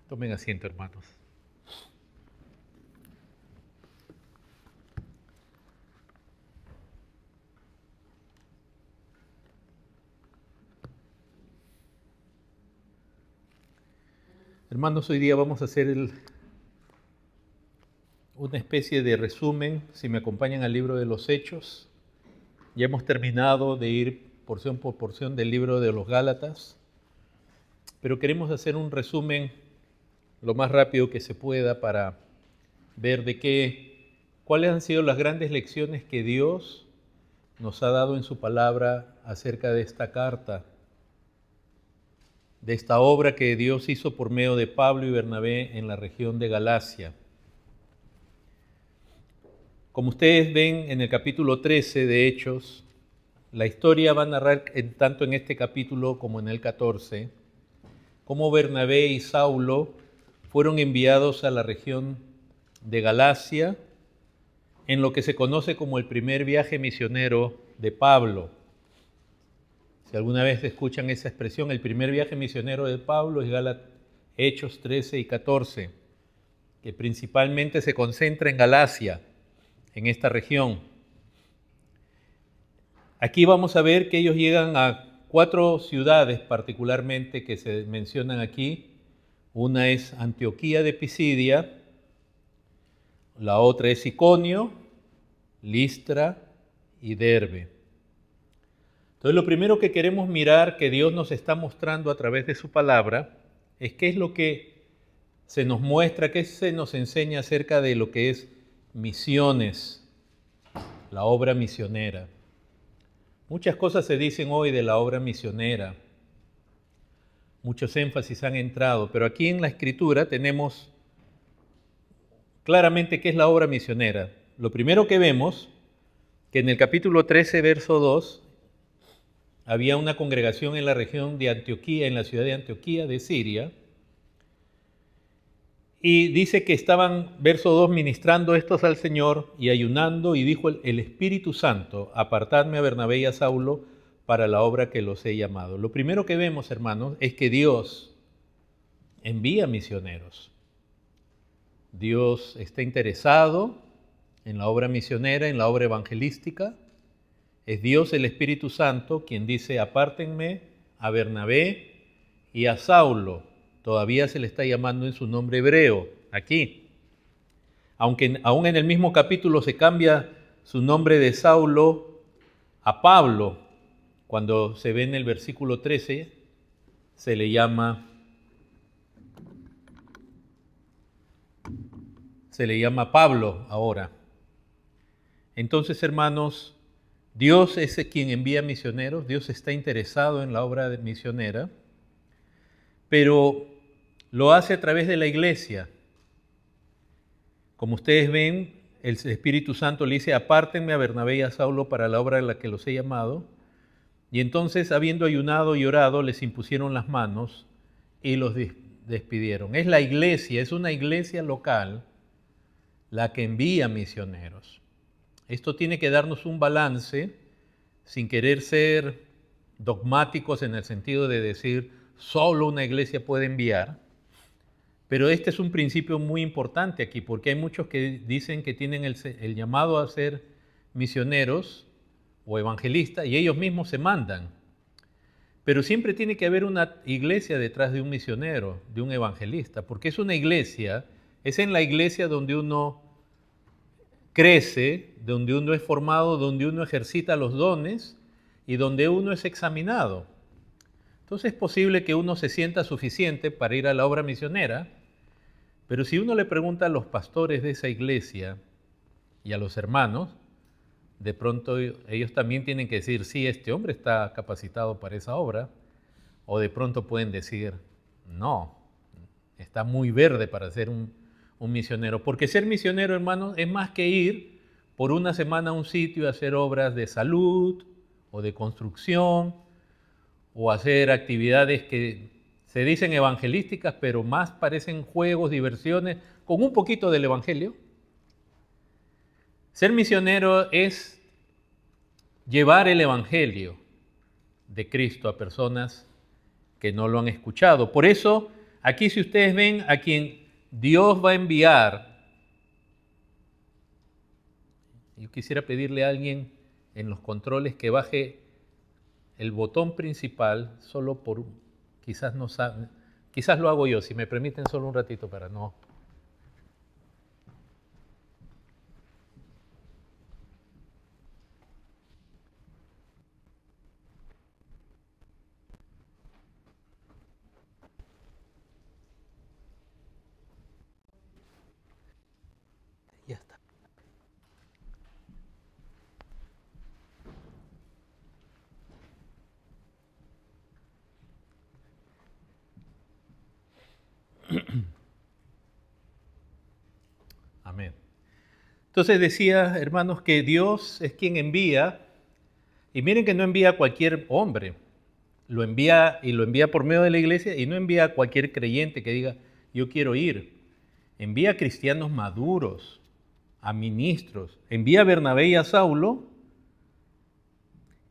Tomen asiento, hermanos. Hermanos, hoy día vamos a hacer una especie de resumen, si me acompañan al libro de los Hechos. Ya hemos terminado de ir porción por porción del libro de los Gálatas, pero queremos hacer un resumen lo más rápido que se pueda para ver cuáles han sido las grandes lecciones que Dios nos ha dado en su palabra acerca de esta carta, de esta obra que Dios hizo por medio de Pablo y Bernabé en la región de Galacia. Como ustedes ven en el capítulo 13 de Hechos, la historia va a narrar tanto en este capítulo como en el 14, cómo Bernabé y Saulo fueron enviados a la región de Galacia en lo que se conoce como el primer viaje misionero de Pablo. Si alguna vez escuchan esa expresión, el primer viaje misionero de Pablo es Hechos 13 y 14, que principalmente se concentra en Galacia, en esta región. Aquí vamos a ver que ellos llegan a 4 ciudades particularmente que se mencionan aquí. Una es Antioquía de Pisidia, la otra es Iconio, Listra y Derbe. Entonces, lo primero que queremos mirar, que Dios nos está mostrando a través de su palabra, es qué es lo que se nos muestra, qué se nos enseña acerca de lo que es misiones, la obra misionera. Muchas cosas se dicen hoy de la obra misionera, muchos énfasis han entrado, pero aquí en la Escritura tenemos claramente qué es la obra misionera. Lo primero que vemos, que en el capítulo 13, verso 2, había una congregación en la región de Antioquía, en la ciudad de Antioquía de Siria, y dice que estaban, verso 2, ministrando estos al Señor y ayunando, y dijo el Espíritu Santo: apartadme a Bernabé y a Saulo para la obra que los he llamado. Lo primero que vemos, hermanos, es que Dios envía misioneros. Dios está interesado en la obra misionera, en la obra evangelística. Es Dios, el Espíritu Santo, quien dice: apártenme a Bernabé y a Saulo. Todavía se le está llamando en su nombre hebreo, aquí. Aunque aún en el mismo capítulo se cambia su nombre de Saulo a Pablo, cuando se ve en el versículo 13, se le llama Pablo ahora. Entonces, hermanos, Dios es quien envía misioneros, Dios está interesado en la obra misionera, pero lo hace a través de la iglesia. Como ustedes ven, el Espíritu Santo le dice: apártenme a Bernabé y a Saulo para la obra en la que los he llamado. Y entonces, habiendo ayunado y orado, les impusieron las manos y los despidieron. Es la iglesia, es una iglesia local la que envía misioneros. Esto tiene que darnos un balance, sin querer ser dogmáticos en el sentido de decir solo una iglesia puede enviar, pero este es un principio muy importante aquí, porque hay muchos que dicen que tienen el llamado a ser misioneros o evangelistas y ellos mismos se mandan. Pero siempre tiene que haber una iglesia detrás de un misionero, de un evangelista, porque es una iglesia, es en la iglesia donde uno crece, donde uno es formado, donde uno ejercita los dones y donde uno es examinado. Entonces es posible que uno se sienta suficiente para ir a la obra misionera, pero si uno le pregunta a los pastores de esa iglesia y a los hermanos, de pronto ellos también tienen que decir: sí, este hombre está capacitado para esa obra, o de pronto pueden decir: no, está muy verde para ser un misionero. Porque ser misionero, hermanos, es más que ir por una semana a un sitio a hacer obras de salud o de construcción o hacer actividades que se dicen evangelísticas, pero más parecen juegos, diversiones, con un poquito del evangelio. Ser misionero es llevar el evangelio de Cristo a personas que no lo han escuchado. Por eso Aquí si ustedes ven a quien Dios va a enviar, yo quisiera pedirle a alguien en los controles que baje el botón principal, solo por, quizás no saben, quizás lo hago yo, si me permiten solo un ratito para no. Ya está. Amén. Entonces decía, hermanos, que Dios es quien envía, y miren que no envía a cualquier hombre, lo envía y lo envía por medio de la iglesia, y no envía a cualquier creyente que diga, yo quiero ir. Envía a cristianos maduros, a ministros. Envía a Bernabé y a Saulo,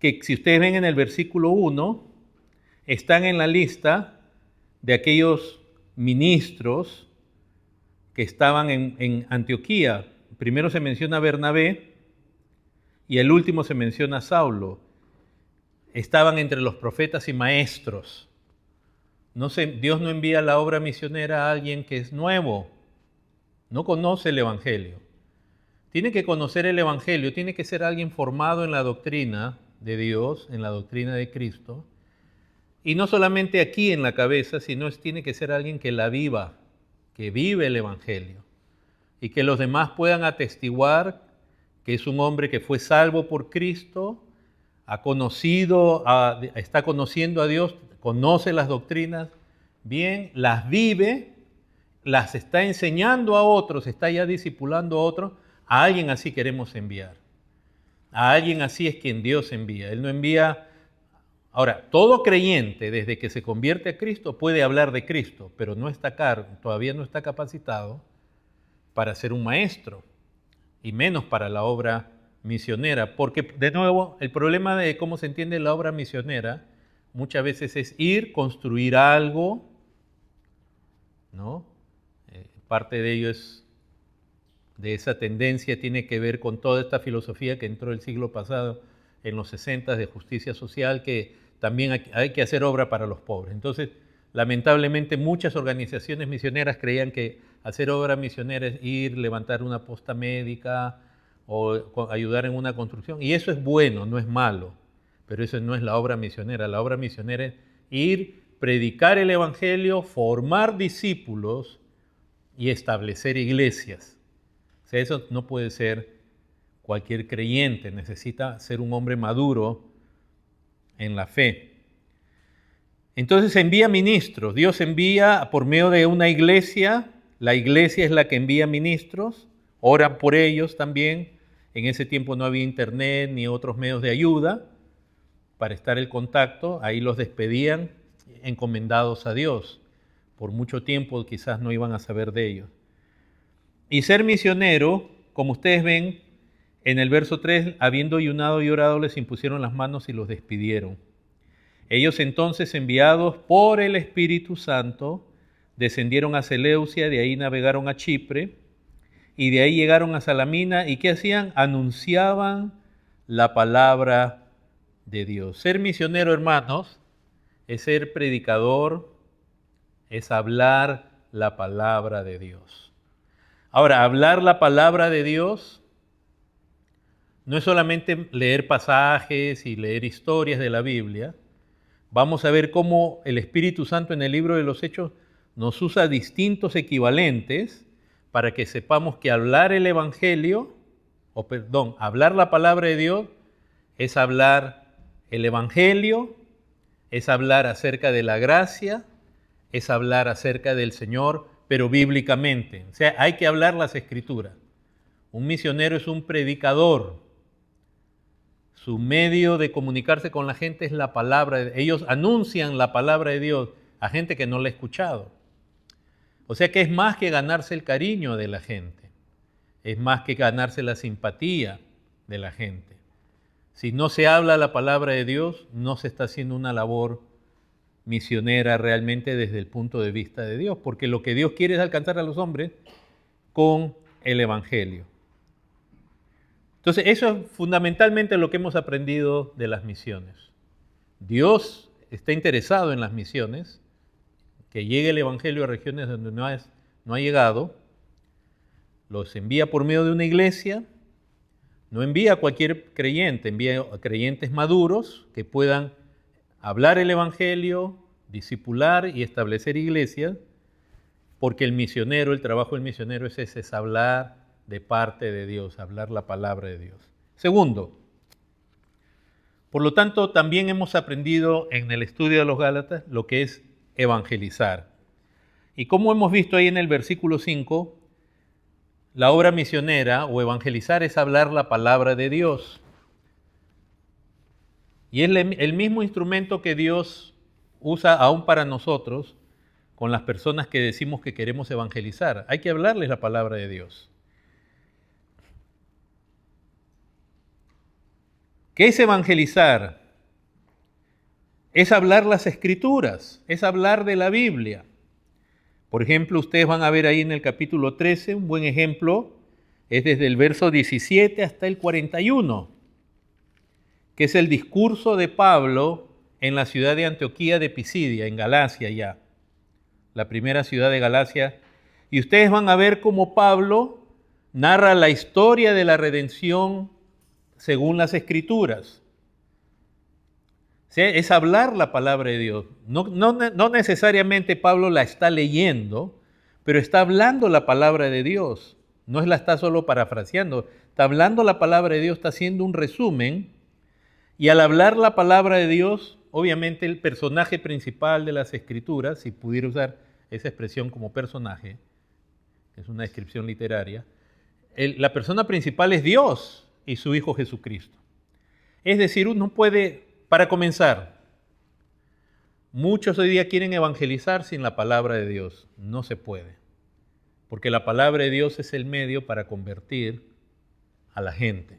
que si ustedes ven en el versículo 1, están en la lista de aquellos ministros que estaban en Antioquía. Primero se menciona a Bernabé y el último se menciona a Saulo. Estaban entre los profetas y maestros. No sé, Dios no envía la obra misionera a alguien que es nuevo, no conoce el Evangelio. Tiene que conocer el Evangelio, tiene que ser alguien formado en la doctrina de Dios, en la doctrina de Cristo. Y no solamente aquí en la cabeza, sino tiene que ser alguien que la viva, que vive el Evangelio. Y que los demás puedan atestiguar que es un hombre que fue salvo por Cristo, está conociendo a Dios, conoce las doctrinas bien, las vive, las está enseñando a otros, está ya discipulando a otros. A alguien así queremos enviar. A alguien así es quien Dios envía. Él no envía. Ahora, todo creyente, desde que se convierte a Cristo, puede hablar de Cristo, pero no está todavía no está capacitado para ser un maestro, y menos para la obra misionera. Porque, de nuevo, el problema de cómo se entiende la obra misionera muchas veces es ir, construir algo, ¿no? Parte de ello de esa tendencia tiene que ver con toda esta filosofía que entró el siglo pasado, en los 60, de justicia social, que también hay que hacer obra para los pobres. Entonces, lamentablemente, muchas organizaciones misioneras creían que hacer obra misionera es ir, levantar una posta médica o ayudar en una construcción. Y eso es bueno, no es malo, pero eso no es la obra misionera. La obra misionera es ir, predicar el Evangelio, formar discípulos y establecer iglesias. O sea, eso no puede ser cualquier creyente, necesita ser un hombre maduro en la fe. Entonces envía ministros, Dios envía por medio de una iglesia, la iglesia es la que envía ministros, oran por ellos también. En ese tiempo no había internet ni otros medios de ayuda para estar en contacto, ahí los despedían encomendados a Dios. Por mucho tiempo quizás no iban a saber de ellos. Y ser misionero, como ustedes ven, en el verso 3, habiendo ayunado y orado, les impusieron las manos y los despidieron. Ellos entonces, enviados por el Espíritu Santo, descendieron a Seleucia, de ahí navegaron a Chipre, y de ahí llegaron a Salamina, ¿y qué hacían? Anunciaban la palabra de Dios. Ser misionero, hermanos, es ser predicador, es hablar la palabra de Dios. Ahora, hablar la palabra de Dios no es solamente leer pasajes y leer historias de la Biblia. Vamos a ver cómo el Espíritu Santo en el libro de los Hechos nos usa distintos equivalentes para que sepamos que hablar el Evangelio, hablar la palabra de Dios es hablar el Evangelio, es hablar acerca de la gracia, es hablar acerca del Señor, pero bíblicamente. O sea, hay que hablar las Escrituras. Un misionero es un predicador. Su medio de comunicarse con la gente es la palabra. Ellos anuncian la palabra de Dios a gente que no la ha escuchado. O sea que es más que ganarse el cariño de la gente. Es más que ganarse la simpatía de la gente. Si no se habla la palabra de Dios, no se está haciendo una labor misionera realmente desde el punto de vista de Dios, porque lo que Dios quiere es alcanzar a los hombres con el Evangelio. Entonces, eso es fundamentalmente lo que hemos aprendido de las misiones. Dios está interesado en las misiones, que llegue el Evangelio a regiones donde no ha llegado, los envía por medio de una iglesia, no envía a cualquier creyente, envía a creyentes maduros que puedan hablar el Evangelio, discipular y establecer iglesias, porque el trabajo del misionero es ese, es hablar de parte de Dios, hablar la palabra de Dios. Segundo, por lo tanto, también hemos aprendido en el estudio de los Gálatas lo que es evangelizar. Y como hemos visto ahí en el versículo 5, la obra misionera o evangelizar es hablar la palabra de Dios. Y es el mismo instrumento que Dios usa aún para nosotros con las personas que decimos que queremos evangelizar. Hay que hablarles la palabra de Dios. ¿Qué es evangelizar? Es hablar las Escrituras, es hablar de la Biblia. Por ejemplo, ustedes van a ver ahí en el capítulo 13, un buen ejemplo, es desde el verso 17 hasta el 41, que es el discurso de Pablo en la ciudad de Antioquía de Pisidia, en Galacia ya, la primera ciudad de Galacia. Y ustedes van a ver cómo Pablo narra la historia de la redención según las Escrituras. ¿Sí? Es hablar la palabra de Dios. No necesariamente Pablo la está leyendo, pero está hablando la palabra de Dios. No la está solo parafraseando, está hablando la palabra de Dios, está haciendo un resumen. Y al hablar la palabra de Dios, obviamente el personaje principal de las Escrituras, si pudiera usar esa expresión como personaje, es una descripción literaria, la persona principal es Dios y su Hijo Jesucristo. Es decir, uno puede, para comenzar, muchos hoy día quieren evangelizar sin la palabra de Dios. No se puede, porque la palabra de Dios es el medio para convertir a la gente.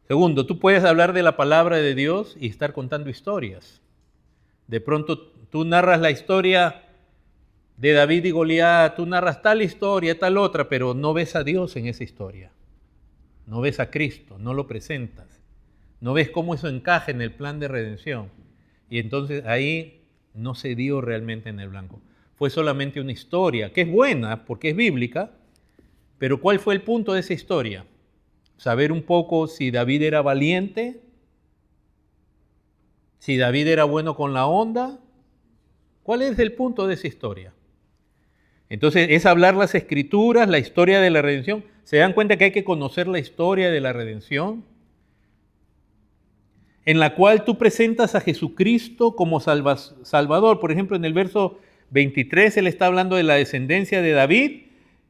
Segundo, tú puedes hablar de la palabra de Dios y estar contando historias. De pronto tú narras la historia de David y Goliat, tú narras tal historia, tal otra, pero no ves a Dios en esa historia. No ves a Cristo, no lo presentas. No ves cómo eso encaja en el plan de redención. Y entonces ahí no se dio realmente en el blanco. Fue solamente una historia, que es buena porque es bíblica, pero ¿cuál fue el punto de esa historia? Saber un poco si David era valiente, si David era bueno con la onda. ¿Cuál es el punto de esa historia? Entonces es hablar las Escrituras, la historia de la redención. ¿Se dan cuenta que hay que conocer la historia de la redención? En la cual tú presentas a Jesucristo como Salvador. Por ejemplo, en el verso 23 él está hablando de la descendencia de David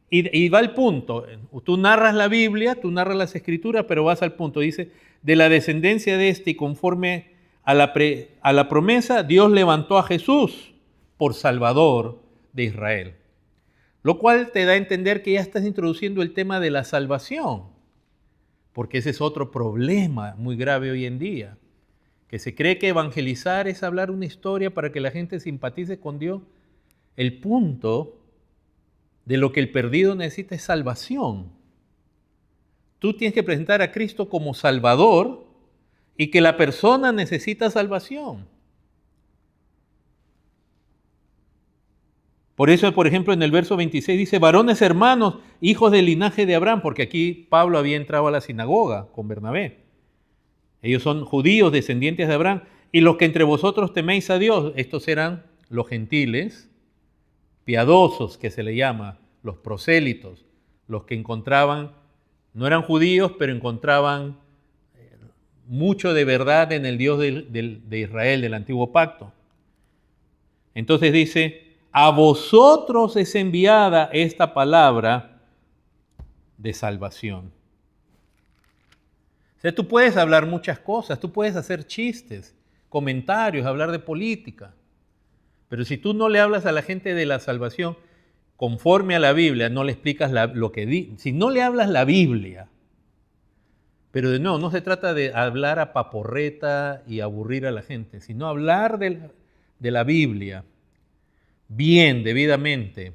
y va al punto. Tú narras la Biblia, tú narras las Escrituras, pero vas al punto. Dice, de la descendencia de este y conforme a la promesa, Dios levantó a Jesús por Salvador de Israel. Lo cual te da a entender que ya estás introduciendo el tema de la salvación, porque ese es otro problema muy grave hoy en día, que se cree que evangelizar es hablar una historia para que la gente simpatice con Dios. El punto de lo que el perdido necesita es salvación. Tú tienes que presentar a Cristo como Salvador y que la persona necesita salvación. Por eso, por ejemplo, en el verso 26 dice, varones hermanos, hijos del linaje de Abraham, porque aquí Pablo había entrado a la sinagoga con Bernabé. Ellos son judíos, descendientes de Abraham, y los que entre vosotros teméis a Dios, estos eran los gentiles, piadosos que se le llama, los prosélitos, los que encontraban, no eran judíos, pero encontraban mucho de verdad en el Dios de Israel, del antiguo pacto. Entonces dice, a vosotros es enviada esta palabra de salvación. O sea, tú puedes hablar muchas cosas, tú puedes hacer chistes, comentarios, hablar de política, pero si tú no le hablas a la gente de la salvación conforme a la Biblia, no le explicas lo que dice, si no le hablas la Biblia, pero de nuevo, no se trata de hablar a paporreta y aburrir a la gente, sino hablar de la Biblia bien, debidamente,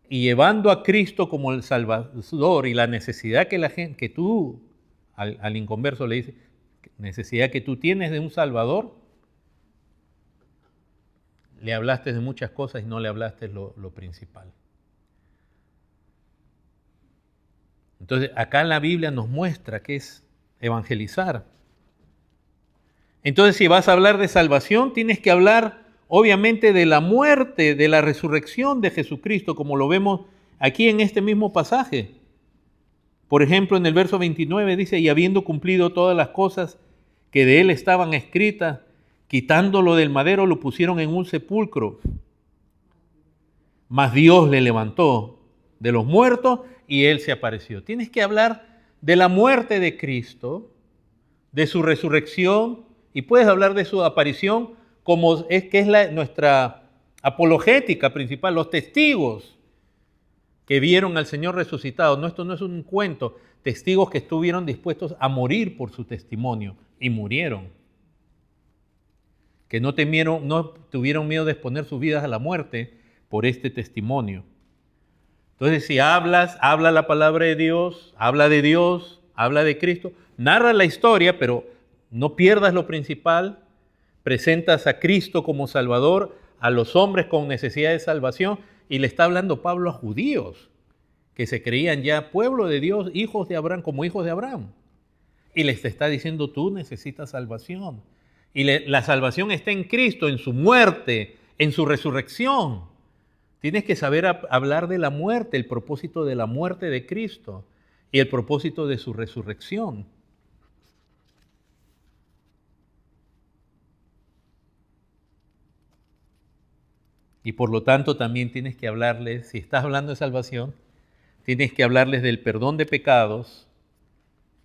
y llevando a Cristo como el Salvador y la necesidad que la gente, que tú, al inconverso le dices, necesidad que tú tienes de un Salvador, le hablaste de muchas cosas y no le hablaste lo principal. Entonces, acá la Biblia nos muestra que es evangelizar. Entonces, si vas a hablar de salvación, tienes que hablar, obviamente, de la muerte, de la resurrección de Jesucristo, como lo vemos aquí en este mismo pasaje. Por ejemplo, en el verso 29 dice, y habiendo cumplido todas las cosas que de él estaban escritas, quitándolo del madero, lo pusieron en un sepulcro. Mas Dios le levantó de los muertos y él se apareció. Tienes que hablar de la muerte de Cristo, de su resurrección, y puedes hablar de su aparición como es que es nuestra apologética principal, los testigos que vieron al Señor resucitado. No, esto no es un cuento, testigos que estuvieron dispuestos a morir por su testimonio y murieron. Que no tuvieron miedo de exponer sus vidas a la muerte por este testimonio. Entonces, si habla la palabra de Dios, habla de Cristo, narra la historia, pero no pierdas lo principal, presentas a Cristo como Salvador, a los hombres con necesidad de salvación, y le está hablando Pablo a judíos, que se creían ya pueblo de Dios, hijos de Abraham, como hijos de Abraham. Y les está diciendo, tú necesitas salvación. Y la salvación está en Cristo, en su muerte, en su resurrección. Tienes que saber hablar de la muerte, el propósito de la muerte de Cristo y el propósito de su resurrección. Y por lo tanto también tienes que hablarles, si estás hablando de salvación, tienes que hablarles del perdón de pecados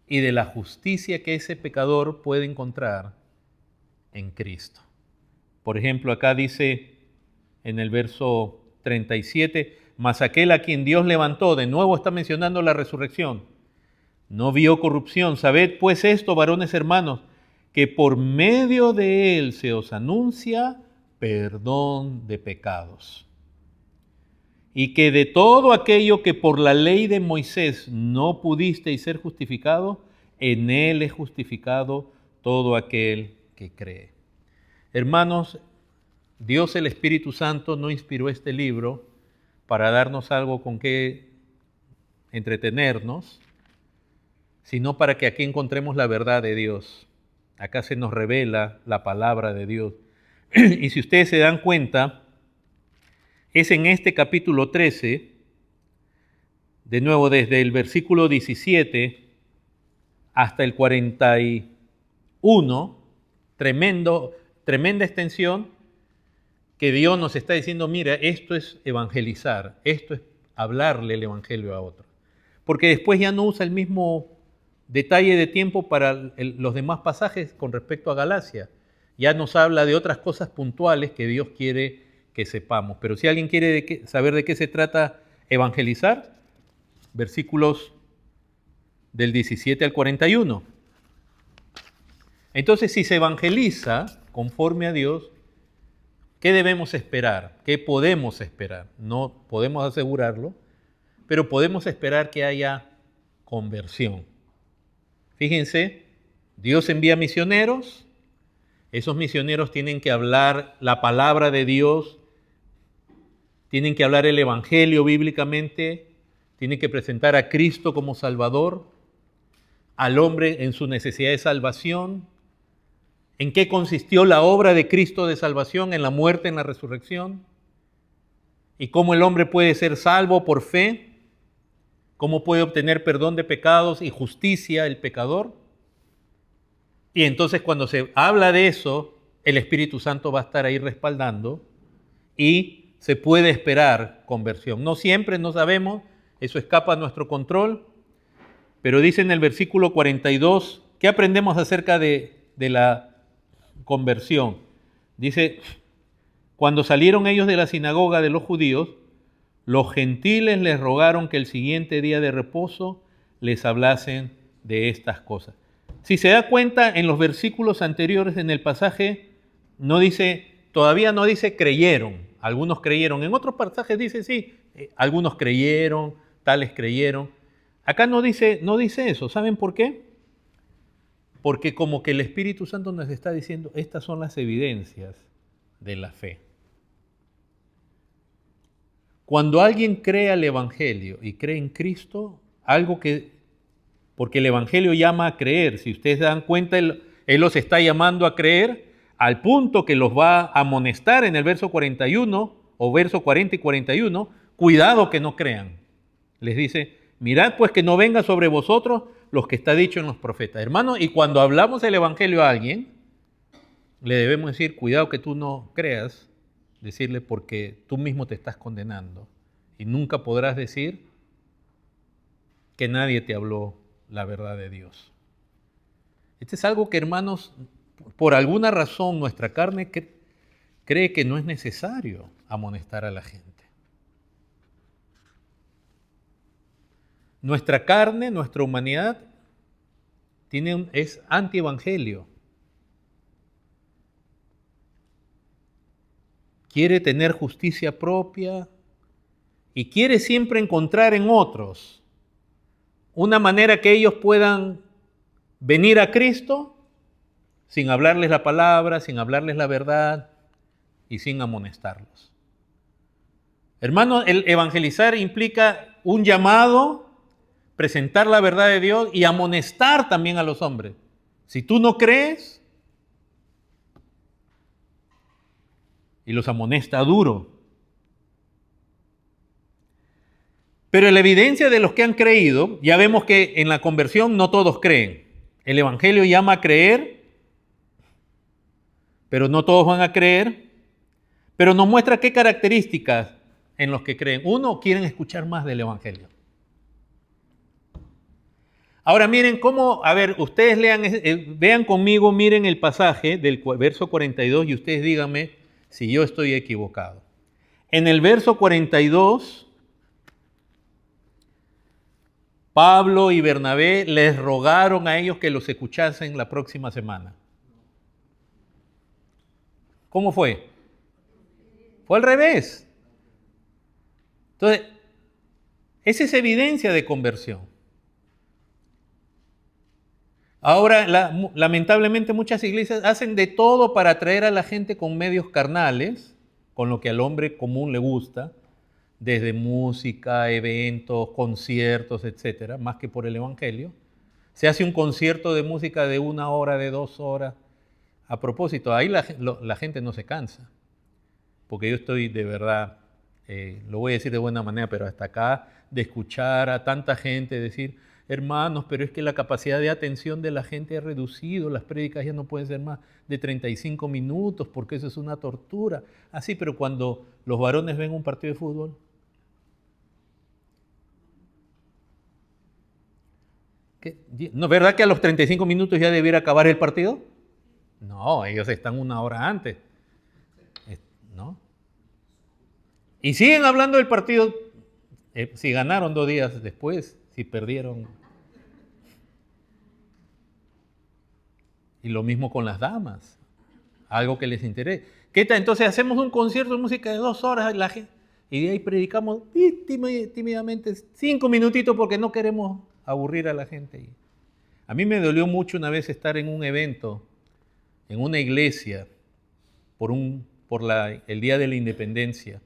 y de la justicia que ese pecador puede encontrar en Cristo. Por ejemplo, acá dice en el verso 37, mas aquel a quien Dios levantó, de nuevo está mencionando la resurrección, no vio corrupción. Sabed pues esto, varones hermanos, que por medio de él se os anuncia perdón de pecados. Y que de todo aquello que por la ley de Moisés no pudisteis ser justificado, en él es justificado todo aquel que cree. Hermanos, Dios el Espíritu Santo no inspiró este libro para darnos algo con que entretenernos, sino para que aquí encontremos la verdad de Dios. Acá se nos revela la palabra de Dios. Y si ustedes se dan cuenta, es en este capítulo 13, de nuevo desde el versículo 17 hasta el 41, tremenda extensión, que Dios nos está diciendo, mira, esto es evangelizar, esto es hablarle el evangelio a otros. Porque después ya no usa el mismo detalle de tiempo para los demás pasajes con respecto a Galacia. Ya nos habla de otras cosas puntuales que Dios quiere que sepamos. Pero si alguien quiere saber de qué se trata evangelizar, versículos del 17 al 41. Entonces, si se evangeliza conforme a Dios, ¿qué debemos esperar? ¿Qué podemos esperar? No podemos asegurarlo, pero podemos esperar que haya conversión. Fíjense, Dios envía misioneros, esos misioneros tienen que hablar la palabra de Dios, tienen que hablar el evangelio bíblicamente, tienen que presentar a Cristo como Salvador, al hombre en su necesidad de salvación. ¿En qué consistió la obra de Cristo de salvación? En la muerte, en la resurrección. ¿Y cómo el hombre puede ser salvo por fe? ¿Cómo puede obtener perdón de pecados y justicia el pecador? Y entonces cuando se habla de eso, el Espíritu Santo va a estar ahí respaldando y se puede esperar conversión. No siempre, no sabemos, eso escapa a nuestro control, pero dice en el versículo 42, ¿qué aprendemos acerca de la conversión? Dice, cuando salieron ellos de la sinagoga de los judíos, los gentiles les rogaron que el siguiente día de reposo les hablasen de estas cosas. Si se da cuenta, en los versículos anteriores en el pasaje, no dice todavía no dice creyeron, algunos creyeron. En otros pasajes dice sí, algunos creyeron, tales creyeron. Acá no dice eso. ¿Saben por qué? Porque como que el Espíritu Santo nos está diciendo, estas son las evidencias de la fe. Cuando alguien cree al Evangelio y cree en Cristo, porque el Evangelio llama a creer, si ustedes se dan cuenta, Él los está llamando a creer al punto que los va a amonestar en el verso 41 o verso 40 y 41, cuidado que no crean. Les dice, mirad pues que no venga sobre vosotros los que está dicho en los profetas. Hermanos, y cuando hablamos el Evangelio a alguien, le debemos decir, cuidado que tú no creas, decirle porque tú mismo te estás condenando y nunca podrás decir que nadie te habló la verdad de Dios. Este es algo que, hermanos, por alguna razón nuestra carne cree que no es necesario amonestar a la gente. Nuestra carne, nuestra humanidad es antievangelio. Quiere tener justicia propia y quiere siempre encontrar en otros una manera que ellos puedan venir a Cristo sin hablarles la palabra, sin hablarles la verdad y sin amonestarlos. Hermanos, el evangelizar implica un llamado, presentar la verdad de Dios y amonestar también a los hombres. Si tú no crees, y los amonesta duro. Pero la evidencia de los que han creído, ya vemos que en la conversión no todos creen. El Evangelio llama a creer, pero no todos van a creer. Pero nos muestra qué características en los que creen. Uno, quieren escuchar más del Evangelio. Ahora miren cómo, a ver, ustedes vean conmigo, miren el pasaje del verso 42 y ustedes díganme si yo estoy equivocado. En el verso 42, Pablo y Bernabé les rogaron a ellos que los escuchasen la próxima semana. ¿Cómo fue? Fue al revés. Entonces, esa es evidencia de conversión. Ahora, lamentablemente muchas iglesias hacen de todo para atraer a la gente con medios carnales, con lo que al hombre común le gusta, desde música, eventos, conciertos, etcétera, más que por el Evangelio. Se hace un concierto de música de 1 hora, de 2 horas. A propósito, ahí la gente no se cansa, porque yo estoy de verdad, lo voy a decir de buena manera, pero hasta acá, de escuchar a tanta gente decir, hermanos, pero es que la capacidad de atención de la gente ha reducido, las prédicas ya no pueden ser más de 35 minutos porque eso es una tortura. Así, pero cuando los varones ven un partido de fútbol, ¿no es verdad que a los 35 minutos ya debiera acabar el partido? No, ellos están 1 hora antes, ¿no? Y siguen hablando del partido, si ganaron 2 días después, si perdieron. Y lo mismo con las damas, algo que les interese. ¿Qué tal? Entonces hacemos un concierto de música de 2 horas y de ahí predicamos tímidamente 5 minutitos porque no queremos aburrir a la gente. A mí me dolió mucho una vez estar en un evento, en una iglesia, por el Día de la Independencia.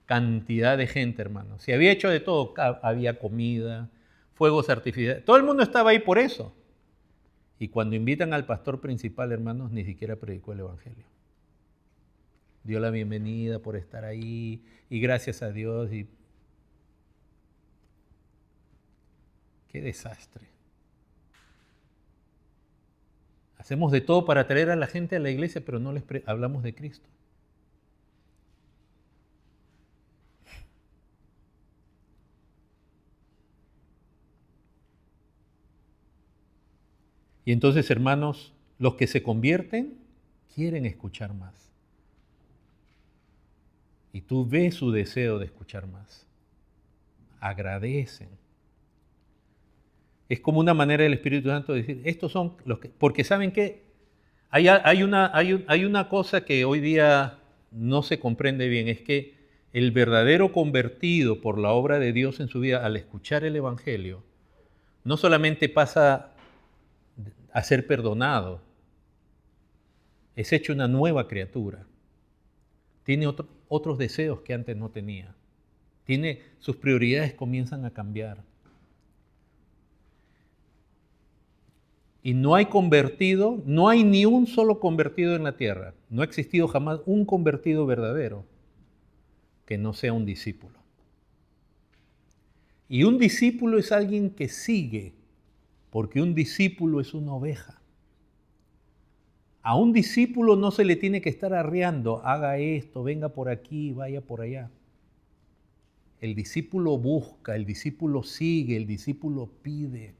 Cantidad de gente, hermano. Se había hecho de todo. Había comida, fuegos artificiales. Todo el mundo estaba ahí por eso. Y cuando invitan al pastor principal, hermanos, ni siquiera predicó el Evangelio. Dio la bienvenida por estar ahí y gracias a Dios. ¡Qué desastre! Hacemos de todo para traer a la gente a la iglesia, pero no les hablamos de Cristo. Y entonces, hermanos, los que se convierten quieren escuchar más. Y tú ves su deseo de escuchar más. Agradecen. Es como una manera del Espíritu Santo de decir, estos son los que... Porque ¿saben qué? Hay una cosa que hoy día no se comprende bien, es que el verdadero convertido por la obra de Dios en su vida, al escuchar el Evangelio, no solamente pasa a ser perdonado, es hecho una nueva criatura. Tiene otros deseos que antes no tenía. Sus prioridades comienzan a cambiar. Y no hay convertido, no hay ni un solo convertido en la tierra. No ha existido jamás un convertido verdadero que no sea un discípulo. Y un discípulo es alguien que sigue, porque un discípulo es una oveja. A un discípulo no se le tiene que estar arreando, haga esto, venga por aquí, vaya por allá. El discípulo busca, el discípulo sigue, el discípulo pide.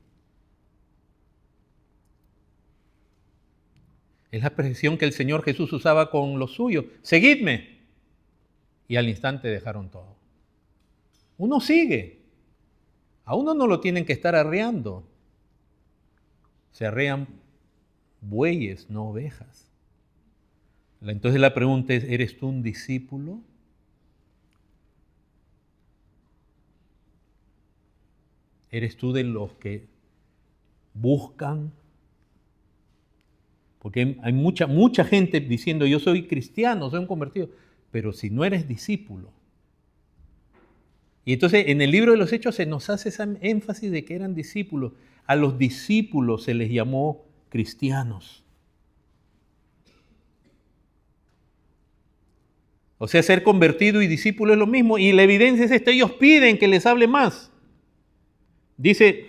Es la expresión que el Señor Jesús usaba con los suyos. Seguidme. Y al instante dejaron todo. Uno sigue. A uno no lo tienen que estar arreando. Se arrean bueyes, no ovejas. Entonces la pregunta es, ¿eres tú un discípulo? ¿Eres tú de los que buscan? Porque hay mucha gente diciendo, yo soy cristiano, soy un convertido, pero si no eres discípulo. Y entonces en el libro de los Hechos se nos hace ese énfasis de que eran discípulos. A los discípulos se les llamó cristianos. O sea, ser convertido y discípulo es lo mismo. Y la evidencia es esta, ellos piden que les hable más. Dice,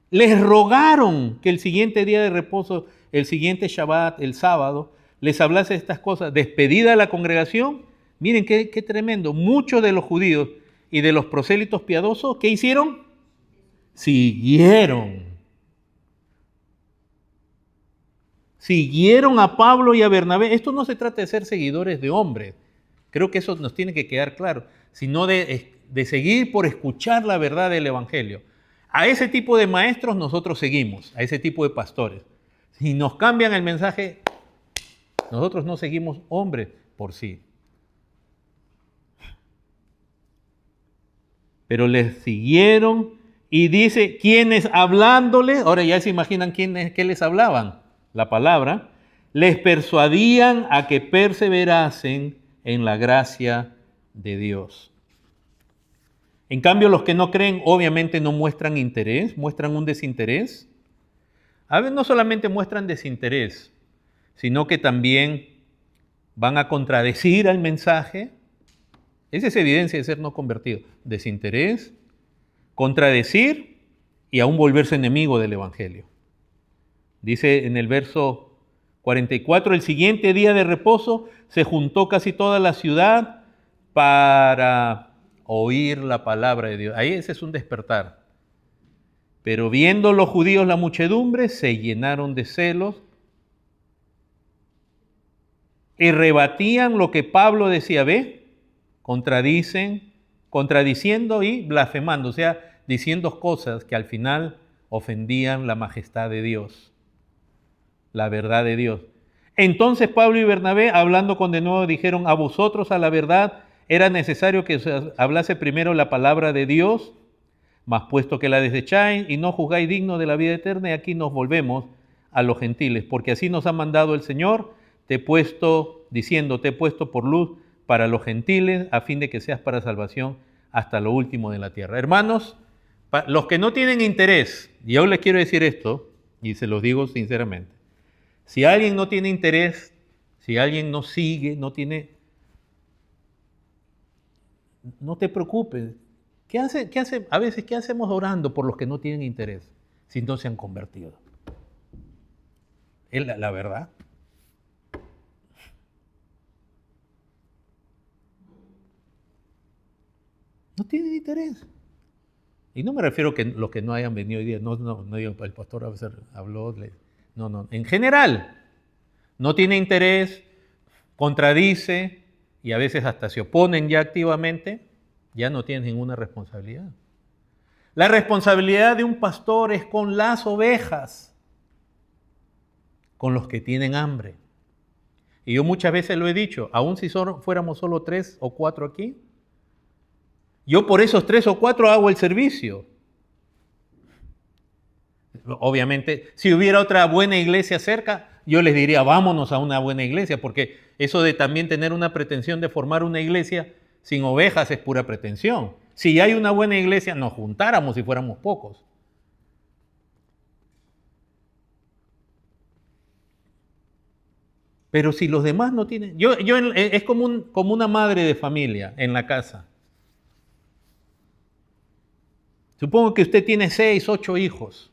les rogaron que el siguiente día de reposo, el siguiente Shabbat, el sábado, les hablase estas cosas. Despedida la congregación, miren qué tremendo. Muchos de los judíos y de los prosélitos piadosos, ¿qué hicieron? Siguieron a Pablo y a Bernabé. Esto no se trata de ser seguidores de hombres. Creo que eso nos tiene que quedar claro, sino de seguir por escuchar la verdad del Evangelio. A ese tipo de maestros nosotros seguimos, a ese tipo de pastores. Si nos cambian el mensaje, nosotros no seguimos hombres por sí. Pero les siguieron y dice, quienes hablándoles, ahora ya se imaginan qué les hablaban, la palabra, les persuadían a que perseverasen en la gracia de Dios. En cambio, los que no creen obviamente no muestran interés, muestran un desinterés. A veces no solamente muestran desinterés, sino que también van a contradecir al mensaje. Esa es evidencia de ser no convertido. Desinterés, contradecir y aún volverse enemigo del Evangelio. Dice en el verso 44, el siguiente día de reposo se juntó casi toda la ciudad para oír la palabra de Dios. Ahí ese es un despertar. Pero viendo los judíos la muchedumbre, se llenaron de celos y rebatían lo que Pablo decía. ¿Ve? Contradiciendo y blasfemando, o sea, diciendo cosas que al final ofendían la majestad de Dios, la verdad de Dios. Entonces Pablo y Bernabé, hablando con de nuevo, dijeron, a vosotros a la verdad era necesario que os hablase primero la palabra de Dios, mas puesto que la desecháis y no juzgáis digno de la vida eterna, y aquí nos volvemos a los gentiles, porque así nos ha mandado el Señor, te he puesto por luz para los gentiles, a fin de que seas para salvación hasta lo último de la tierra. Hermanos, los que no tienen interés, y yo les quiero decir esto, y se los digo sinceramente, si alguien no tiene interés, si alguien no sigue, no te preocupes. A veces, ¿qué hacemos orando por los que no tienen interés si no se han convertido? Es la verdad. No tienen interés. Y no me refiero a los que no hayan venido hoy día. No digo, el pastor a veces habló. No. En general, no tiene interés, contradice y a veces hasta se oponen ya activamente. Ya no tienen ninguna responsabilidad. La responsabilidad de un pastor es con las ovejas. con los que tienen hambre. Y yo muchas veces lo he dicho, aun si fuéramos solo 3 o 4 aquí, yo por esos 3 o 4 hago el servicio. Obviamente, si hubiera otra buena iglesia cerca, yo les diría, vámonos a una buena iglesia, porque eso de también tener una pretensión de formar una iglesia sin ovejas es pura pretensión. Si hay una buena iglesia, nos juntáramos si fuéramos pocos. Pero si los demás no tienen... es como una madre de familia en la casa. Supongo que usted tiene 6, 8 hijos.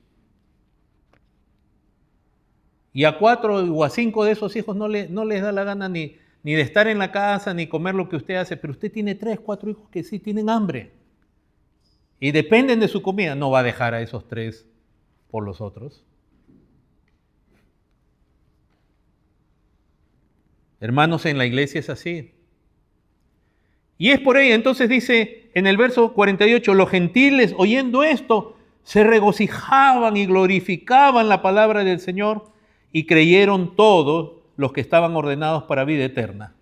Y a 4 o a 5 de esos hijos no les da la gana ni de estar en la casa, ni comer lo que usted hace. Pero usted tiene 3, 4 hijos que sí tienen hambre. Y dependen de su comida. No va a dejar a esos 3 por los otros. Hermanos, en la iglesia es así. Y es por ello, entonces dice en el verso 48, los gentiles oyendo esto se regocijaban y glorificaban la palabra del Señor y creyeron todos los que estaban ordenados para vida eterna.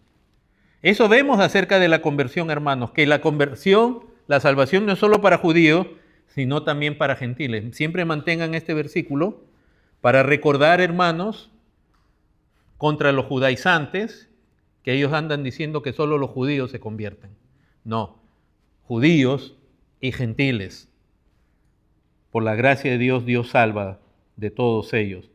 Eso vemos acerca de la conversión, hermanos, que la conversión, la salvación no es solo para judíos, sino también para gentiles. Siempre mantengan este versículo para recordar, hermanos, contra los judaizantes, que ellos andan diciendo que solo los judíos se convierten. No, judíos y gentiles. Por la gracia de Dios, Dios salva de todos ellos.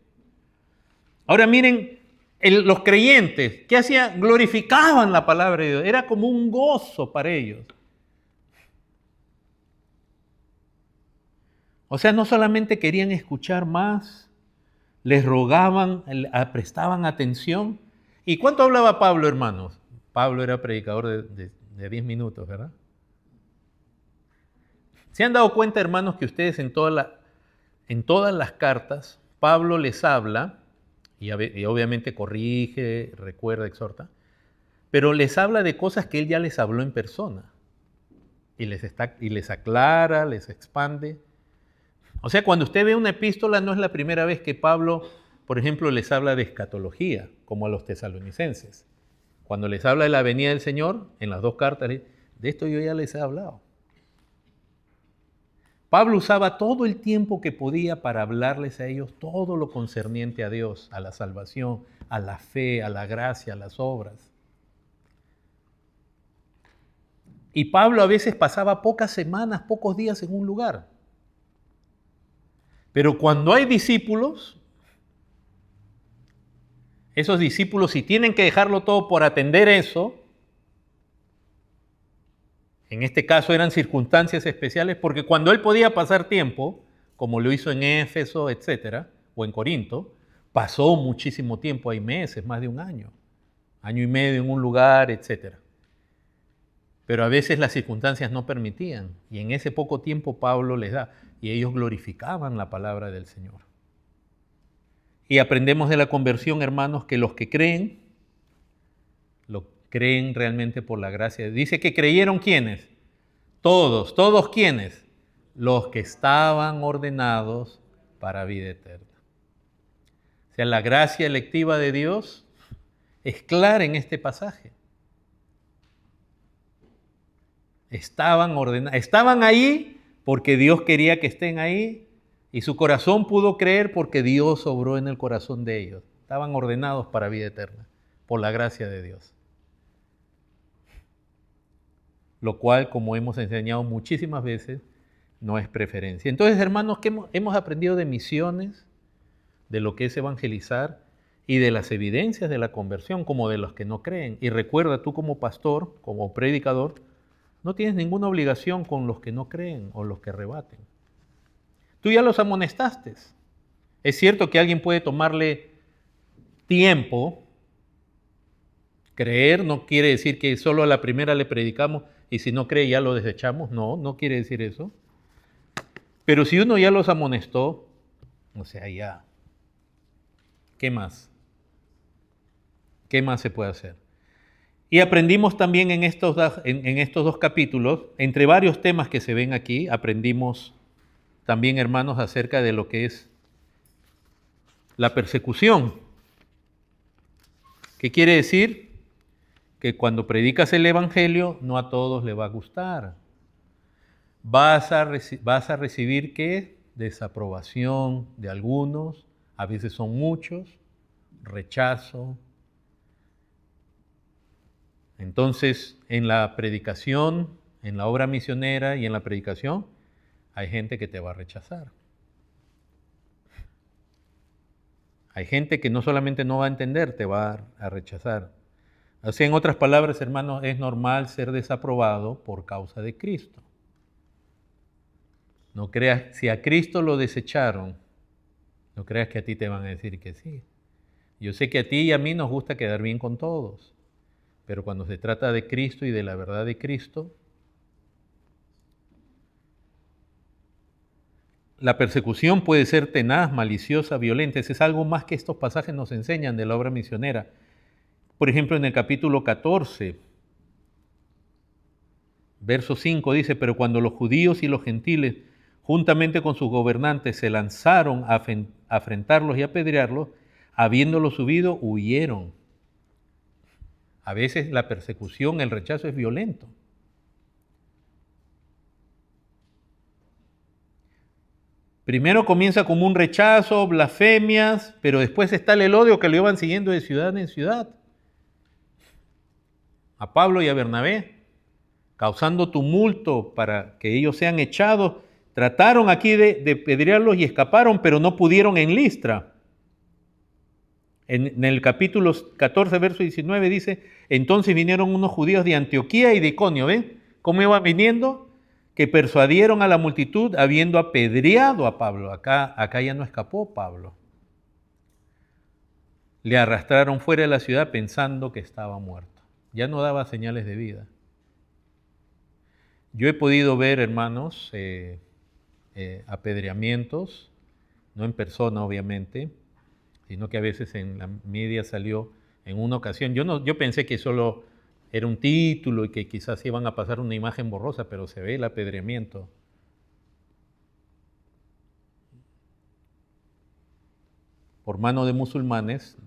Ahora miren, los creyentes, ¿qué hacían? Glorificaban la palabra de Dios. Era como un gozo para ellos. O sea, no solamente querían escuchar más, les rogaban, prestaban atención. ¿Y cuánto hablaba Pablo, hermanos? Pablo era predicador de 10 minutos, ¿verdad? ¿Se han dado cuenta, hermanos, que ustedes en todas las cartas, Pablo les habla, y obviamente corrige, recuerda, exhorta, pero les habla de cosas que él ya les habló en persona, y les aclara, les expande. O sea, cuando usted ve una epístola, no es la primera vez que Pablo, por ejemplo, les habla de escatología, como a los tesalonicenses. Cuando les habla de la venida del Señor, en las 2 cartas, de esto yo ya les he hablado. Pablo usaba todo el tiempo que podía para hablarles a ellos todo lo concerniente a Dios, a la salvación, a la fe, a la gracia, a las obras. Y Pablo a veces pasaba pocas semanas, pocos días en un lugar. Pero cuando hay discípulos, esos discípulos, si tienen que dejarlo todo por atender eso, en este caso eran circunstancias especiales, porque cuando él podía pasar tiempo, como lo hizo en Éfeso, etcétera, o en Corinto, pasó muchísimo tiempo, hay meses, más de un año y medio en un lugar, etcétera. Pero a veces las circunstancias no permitían, y en ese poco tiempo Pablo les da, y ellos glorificaban la palabra del Señor. Y aprendemos de la conversión, hermanos, que los que creen, lo creen realmente por la gracia de Dios. Dice que creyeron ¿quiénes? Todos ¿quiénes? Los que estaban ordenados para vida eterna. O sea, la gracia electiva de Dios es clara en este pasaje. Estaban ahí porque Dios quería que estén ahí, y su corazón pudo creer porque Dios obró en el corazón de ellos. Estaban ordenados para vida eterna, por la gracia de Dios. Lo cual, como hemos enseñado muchísimas veces, no es preferencia. Entonces, hermanos, ¿qué hemos aprendido de misiones, de lo que es evangelizar y de las evidencias de la conversión, como de los que no creen? Y recuerda, tú como pastor, como predicador, no tienes ninguna obligación con los que no creen o los que rebaten. Tú ya los amonestaste. Es cierto que alguien puede tomarle tiempo. Creer no quiere decir que solo a la primera le predicamos y si no cree ya lo desechamos. No quiere decir eso. Pero si uno ya los amonestó, o sea, ya, ¿qué más? ¿Qué más se puede hacer? Y aprendimos también en estos 2 capítulos, entre varios temas que se ven aquí, aprendimos también, hermanos, acerca de lo que es la persecución. ¿Qué quiere decir? Que cuando predicas el Evangelio, no a todos le va a gustar. Vas a recibir, ¿qué? Desaprobación de algunos, a veces son muchos, rechazo. Entonces, en la predicación, en la obra misionera y en la predicación, hay gente que te va a rechazar. Hay gente que no solamente no va a entender, te va a rechazar. Así, en otras palabras, hermanos, es normal ser desaprobado por causa de Cristo. No creas, si a Cristo lo desecharon, no creas que a ti te van a decir que sí. Yo sé que a ti y a mí nos gusta quedar bien con todos, pero cuando se trata de Cristo y de la verdad de Cristo, la persecución puede ser tenaz, maliciosa, violenta. Ese es algo más que estos pasajes nos enseñan de la obra misionera. Por ejemplo, en el capítulo 14, verso 5 dice, pero cuando los judíos y los gentiles, juntamente con sus gobernantes, se lanzaron a afrentarlos y apedrearlos, habiéndolos subido, huyeron. A veces la persecución, el rechazo es violento. Primero comienza como un rechazo, blasfemias, pero después está el odio que lo iban siguiendo de ciudad en ciudad. A Pablo y a Bernabé, causando tumulto para que ellos sean echados, trataron aquí de apedrearlos y escaparon, pero no pudieron en Listra. En el capítulo 14, verso 19 dice, entonces vinieron unos judíos de Antioquía y de Iconio, ¿ven? ¿Cómo iban viniendo? Que persuadieron a la multitud habiendo apedreado a Pablo. Acá ya no escapó Pablo. Le arrastraron fuera de la ciudad pensando que estaba muerto. Ya no daba señales de vida. Yo he podido ver, hermanos, apedreamientos, no en persona obviamente, sino que a veces en la media salió en una ocasión. Yo pensé que solo era un título y que quizás iban a pasar una imagen borrosa, pero se ve el apedreamiento. Por mano de musulmanes,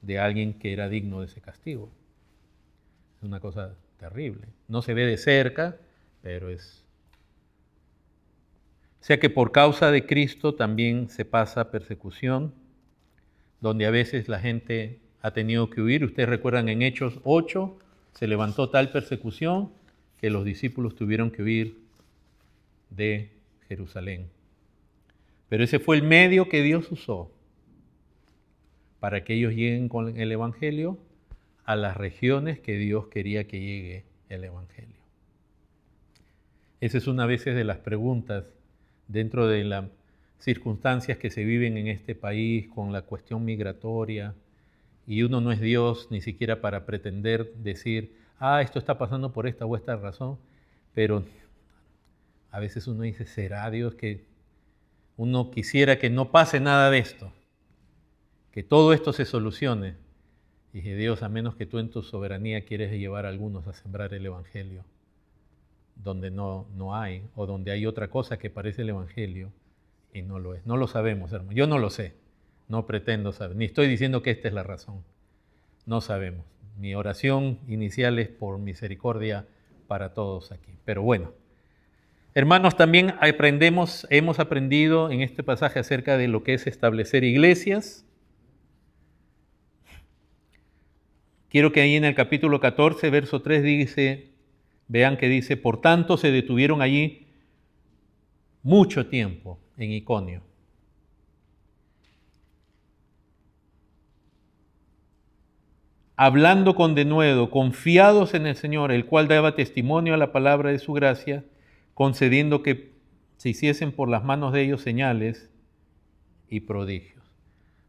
de alguien que era digno de ese castigo. Es una cosa terrible. No se ve de cerca, pero es... O sea que por causa de Cristo también se pasa persecución, donde a veces la gente ha tenido que huir. Ustedes recuerdan en Hechos 8, se levantó tal persecución que los discípulos tuvieron que huir de Jerusalén. Pero ese fue el medio que Dios usó para que ellos lleguen con el Evangelio a las regiones que Dios quería que llegue el Evangelio. Esa es una vez de las preguntas dentro de las circunstancias que se viven en este país con la cuestión migratoria, y uno no es Dios ni siquiera para pretender decir, esto está pasando por esta o esta razón, pero a veces uno dice, ¿será Dios que uno quisiera que no pase nada de esto? Que todo esto se solucione. Y dije, Dios, a menos que tú en tu soberanía quieres llevar a algunos a sembrar el Evangelio donde no hay, o donde hay otra cosa que parece el Evangelio y no lo es. No lo sabemos, hermano. Yo no lo sé. No pretendo saber, ni estoy diciendo que esta es la razón. No sabemos. Mi oración inicial es por misericordia para todos aquí. Pero bueno, hermanos, también hemos aprendido en este pasaje acerca de lo que es establecer iglesias. Quiero que ahí en el capítulo 14, verso 3 dice, vean que dice, por tanto se detuvieron allí mucho tiempo en Iconio. Hablando con denuedo, confiados en el Señor, el cual daba testimonio a la palabra de su gracia, concediendo que se hiciesen por las manos de ellos señales y prodigios.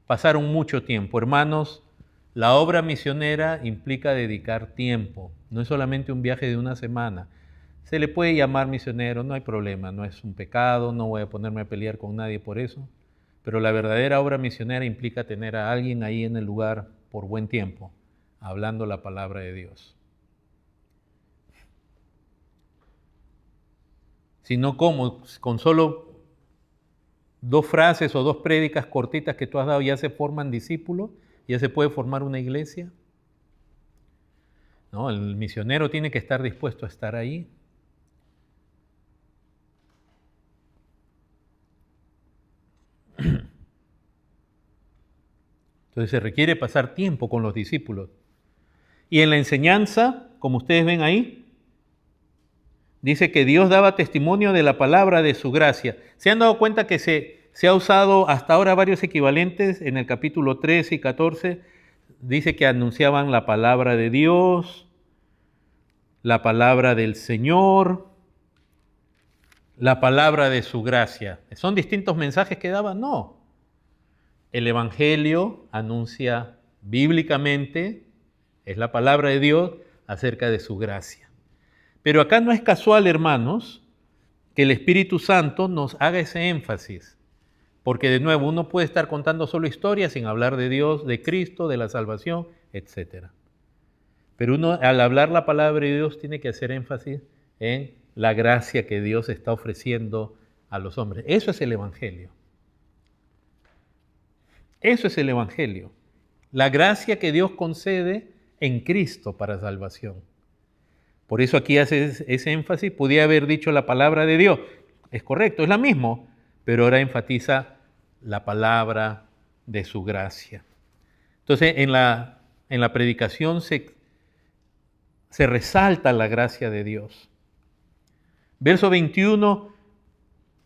Pasaron mucho tiempo. Hermanos, la obra misionera implica dedicar tiempo. No es solamente un viaje de una semana. Se le puede llamar misionero, no hay problema, no es un pecado, no voy a ponerme a pelear con nadie por eso. Pero la verdadera obra misionera implica tener a alguien ahí en el lugar por buen tiempo, hablando la palabra de Dios. Si no, ¿cómo? Con solo 2 frases o 2 prédicas cortitas que tú has dado ya se forman discípulos, ya se puede formar una iglesia. ¿no? El misionero tiene que estar dispuesto a estar ahí. Entonces se requiere pasar tiempo con los discípulos. Y en la enseñanza, como ustedes ven ahí, dice que Dios daba testimonio de la palabra de su gracia. ¿Se han dado cuenta que se ha usado hasta ahora varios equivalentes? En el capítulo 13 y 14 dice que anunciaban la palabra de Dios, la palabra del Señor, la palabra de su gracia. ¿Son distintos mensajes que daban? No. El Evangelio anuncia bíblicamente, es la palabra de Dios acerca de su gracia. Pero acá no es casual, hermanos, que el Espíritu Santo nos haga ese énfasis. Porque de nuevo, uno puede estar contando solo historias sin hablar de Dios, de Cristo, de la salvación, etc. Pero uno, al hablar la palabra de Dios, tiene que hacer énfasis en la gracia que Dios está ofreciendo a los hombres. Eso es el Evangelio. Eso es el Evangelio. La gracia que Dios concede en Cristo para salvación. Por eso aquí hace ese énfasis. Podía haber dicho la palabra de Dios. Es correcto, es la misma, pero ahora enfatiza la palabra de su gracia. Entonces, en la predicación se resalta la gracia de Dios. Verso 21,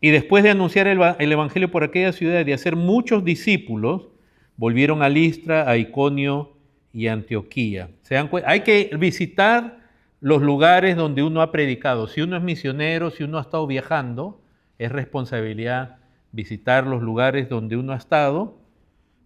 y después de anunciar el Evangelio por aquella ciudad y de hacer muchos discípulos, volvieron a Listra, a Iconio y a Antioquía. Hay que visitar los lugares donde uno ha predicado. Si uno es misionero, si uno ha estado viajando, es responsabilidad visitar los lugares donde uno ha estado.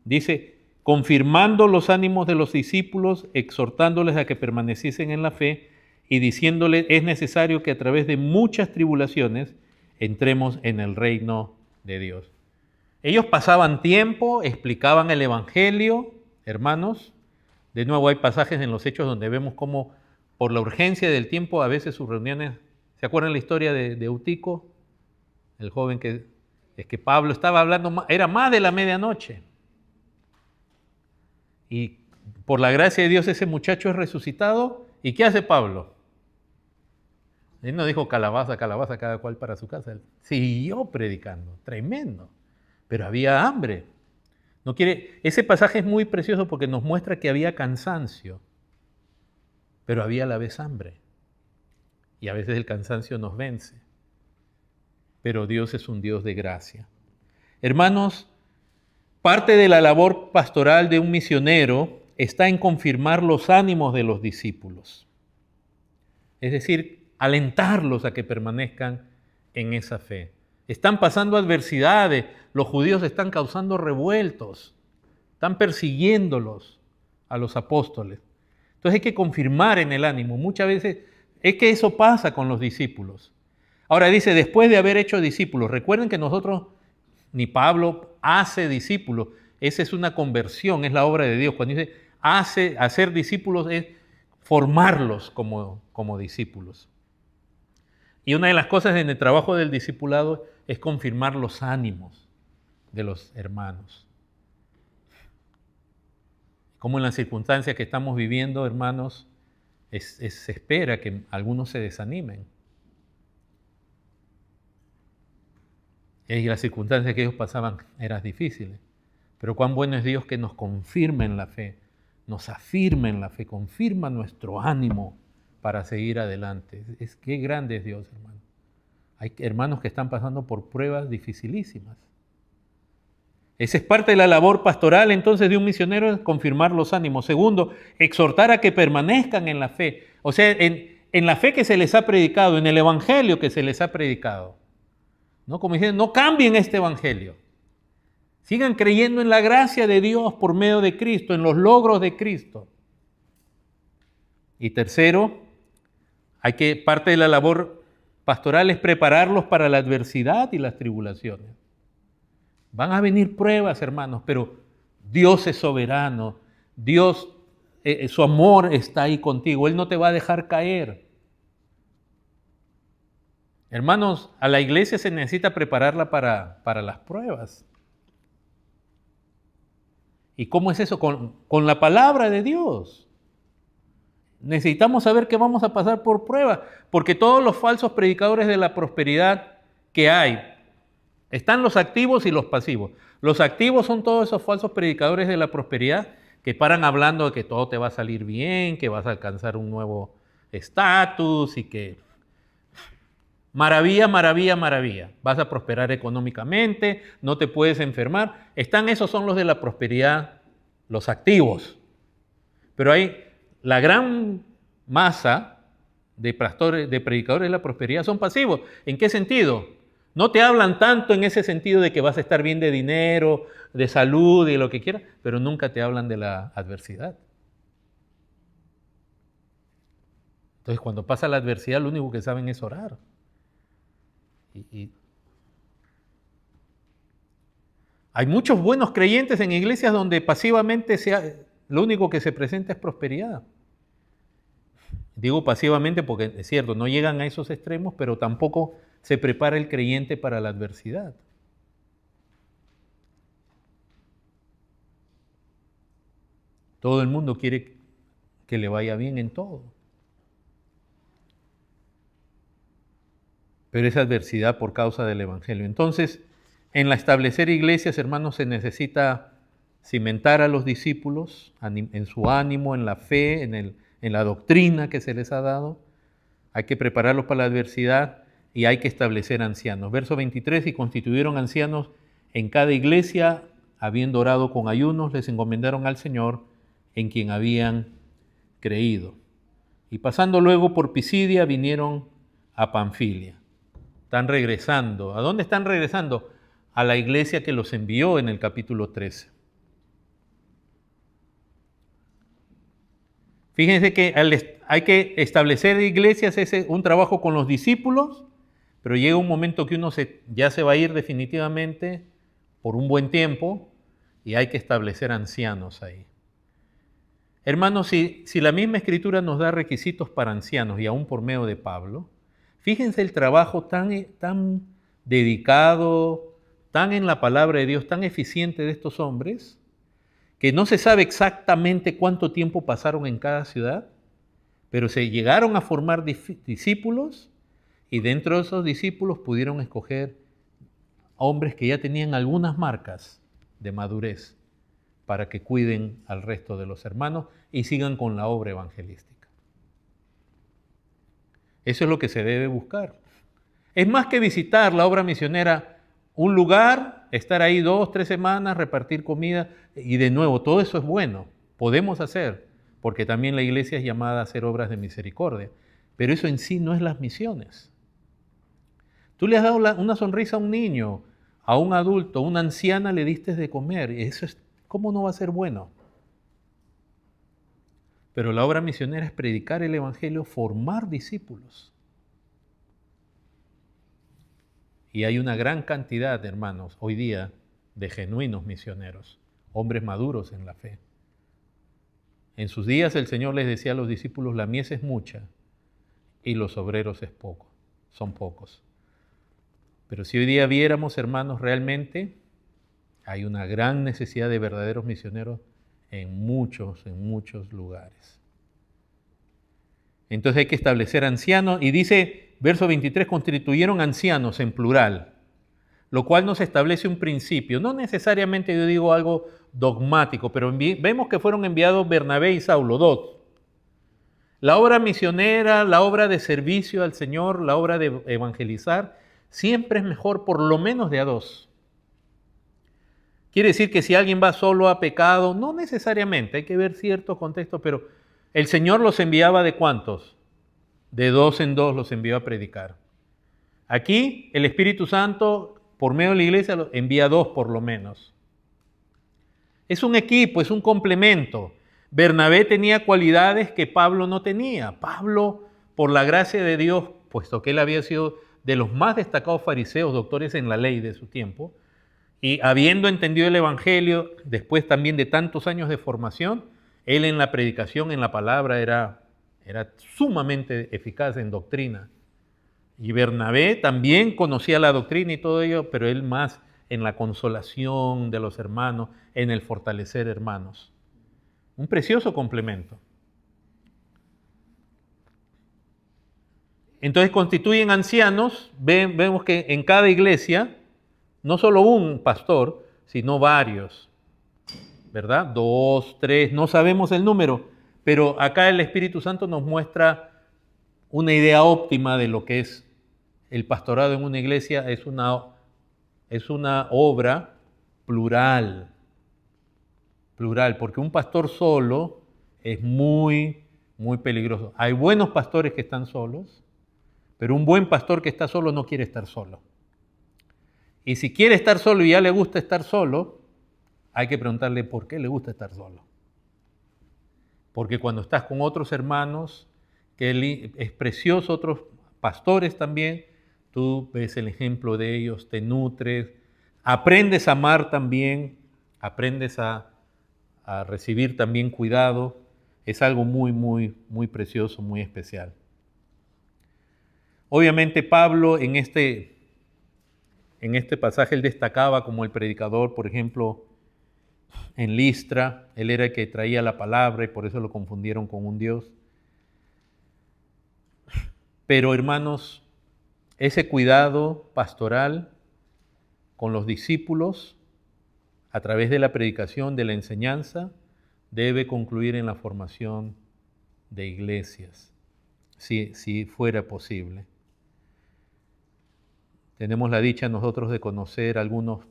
Dice, confirmando los ánimos de los discípulos, exhortándoles a que permaneciesen en la fe y diciéndoles, es necesario que a través de muchas tribulaciones entremos en el reino de Dios. Ellos pasaban tiempo, explicaban el Evangelio, hermanos. De nuevo hay pasajes en los Hechos donde vemos cómo por la urgencia del tiempo a veces sus reuniones, ¿se acuerdan la historia de Eutico? El joven que Pablo estaba hablando, era más de la medianoche. Y por la gracia de Dios ese muchacho es resucitado. ¿Y qué hace Pablo? Él no dijo calabaza, calabaza, cada cual para su casa. Él siguió predicando, tremendo. Pero había hambre. Ese pasaje es muy precioso porque nos muestra que había cansancio, pero había a la vez hambre. Y a veces el cansancio nos vence. Pero Dios es un Dios de gracia. Hermanos, parte de la labor pastoral de un misionero está en confirmar los ánimos de los discípulos. Es decir, alentarlos a que permanezcan en esa fe. Están pasando adversidades, los judíos están causando revueltos, están persiguiéndolos a los apóstoles. Entonces hay que confirmar en el ánimo. Muchas veces es que eso pasa con los discípulos. Ahora dice, después de haber hecho discípulos, recuerden que nosotros, ni Pablo hace discípulos, esa es una conversión, es la obra de Dios. Cuando dice hacer discípulos es formarlos como discípulos. Y una de las cosas en el trabajo del discipulado es confirmar los ánimos de los hermanos. Como en las circunstancias que estamos viviendo, hermanos, se espera que algunos se desanimen. Y las circunstancias que ellos pasaban eran difíciles. Pero cuán bueno es Dios que nos confirme en la fe, nos afirma en la fe, confirma nuestro ánimo para seguir adelante. Qué grande es Dios, hermano. Hay hermanos que están pasando por pruebas dificilísimas. Esa es parte de la labor pastoral entonces de un misionero, es confirmar los ánimos. Segundo, exhortar a que permanezcan en la fe. O sea, en la fe que se les ha predicado, en el evangelio que se les ha predicado. ¿No? Como dicen, no cambien este evangelio. Sigan creyendo en la gracia de Dios por medio de Cristo, en los logros de Cristo. Y tercero, parte de la labor pastoral es prepararlos para la adversidad y las tribulaciones. Van a venir pruebas, hermanos, pero Dios es soberano. Dios, su amor está ahí contigo. Él no te va a dejar caer. Hermanos, a la iglesia se necesita prepararla para las pruebas. ¿Y cómo es eso? Con la palabra de Dios. necesitamos saber que vamos a pasar por prueba, porque todos los falsos predicadores de la prosperidad que hay, están los activos y los pasivos. Los activos son todos esos falsos predicadores de la prosperidad que paran hablando de que todo te va a salir bien, que vas a alcanzar un nuevo estatus y que maravilla, maravilla, maravilla. Vas a prosperar económicamente, no te puedes enfermar. Esos son los de la prosperidad, los activos. Pero hay la gran masa de predicadores de la prosperidad son pasivos. ¿En qué sentido? No te hablan tanto en ese sentido de que vas a estar bien de dinero, de salud y lo que quieras, pero nunca te hablan de la adversidad. Entonces, cuando pasa la adversidad, lo único que saben es orar. Hay muchos buenos creyentes en iglesias donde pasivamente lo único que se presenta es prosperidad. Digo pasivamente porque es cierto, no llegan a esos extremos, pero tampoco se prepara el creyente para la adversidad. Todo el mundo quiere que le vaya bien en todo. Pero es adversidad por causa del Evangelio. Entonces, en la establecer iglesias, hermanos, se necesita cimentar a los discípulos en su ánimo, en la fe, en la doctrina que se les ha dado. Hay que prepararlos para la adversidad y hay que establecer ancianos. Verso 23, y constituyeron ancianos en cada iglesia, habiendo orado con ayunos, les encomendaron al Señor en quien habían creído. Y pasando luego por Pisidia, vinieron a Panfilia. Están regresando. ¿A dónde están regresando? A la iglesia que los envió en el capítulo 13. Fíjense que hay que establecer iglesias, es un trabajo con los discípulos, pero llega un momento que uno ya se va a ir definitivamente por un buen tiempo y hay que establecer ancianos ahí. Hermanos, si la misma Escritura nos da requisitos para ancianos y aún por medio de Pablo, fíjense el trabajo tan dedicado, tan en la palabra de Dios, tan eficiente de estos hombres, que no se sabe exactamente cuánto tiempo pasaron en cada ciudad, pero se llegaron a formar discípulos y dentro de esos discípulos pudieron escoger hombres que ya tenían algunas marcas de madurez para que cuiden al resto de los hermanos y sigan con la obra evangelística. Eso es lo que se debe buscar. Es más que visitar la obra misionera, un lugar, estar ahí 2, 3 semanas, repartir comida y de nuevo, todo eso es bueno, podemos hacer, porque también la iglesia es llamada a hacer obras de misericordia, pero eso en sí no es las misiones. Tú le has dado una sonrisa a un niño, a un adulto, a una anciana le diste de comer, eso es, ¿cómo no va a ser bueno? Pero la obra misionera es predicar el evangelio, formar discípulos. Y hay una gran cantidad, hermanos, hoy día, de genuinos misioneros, hombres maduros en la fe. En sus días el Señor les decía a los discípulos, la mies es mucha y los obreros son pocos. Pero si hoy día viéramos, hermanos, realmente hay una gran necesidad de verdaderos misioneros en muchos lugares. Entonces hay que establecer ancianos y dice, verso 23, constituyeron ancianos en plural, lo cual nos establece un principio. No necesariamente yo digo algo dogmático, pero vemos que fueron enviados Bernabé y Saulo, 2. La obra misionera, la obra de servicio al Señor, la obra de evangelizar, siempre es mejor por lo menos de a 2. Quiere decir que si alguien va solo a pecado, no necesariamente, hay que ver ciertos contextos, pero el Señor los enviaba ¿de cuántos? De 2 en 2 los envió a predicar. Aquí el Espíritu Santo, por medio de la iglesia, los envía 2 por lo menos. Es un equipo, es un complemento. Bernabé tenía cualidades que Pablo no tenía. Pablo, por la gracia de Dios, puesto que él había sido de los más destacados fariseos, doctores en la ley de su tiempo, y habiendo entendido el Evangelio, después también de tantos años de formación, él en la predicación, en la palabra, era sumamente eficaz en doctrina. Y Bernabé también conocía la doctrina y todo ello, pero él más en la consolación de los hermanos, en el fortalecer hermanos. Un precioso complemento. Entonces constituyen ancianos. Vemos que en cada iglesia, no solo un pastor, sino varios, ¿verdad? 2, 3, no sabemos el número, pero acá el Espíritu Santo nos muestra una idea óptima de lo que es el pastorado en una iglesia. Es una obra plural, porque un pastor solo es muy, muy peligroso. Hay buenos pastores que están solos, pero un buen pastor que está solo no quiere estar solo. Y si quiere estar solo y ya le gusta estar solo, hay que preguntarle por qué le gusta estar solo. Porque cuando estás con otros hermanos, que es precioso, otros pastores también, tú ves el ejemplo de ellos, te nutres, aprendes a amar también, aprendes a recibir también cuidado. Es algo muy, muy, muy precioso, muy especial. Obviamente Pablo en este pasaje él destacaba como el predicador, por ejemplo, en Listra. Él era el que traía la palabra y por eso lo confundieron con un dios. Pero hermanos, ese cuidado pastoral con los discípulos a través de la predicación, de la enseñanza, debe concluir en la formación de iglesias, si fuera posible. Tenemos la dicha nosotros de conocer algunos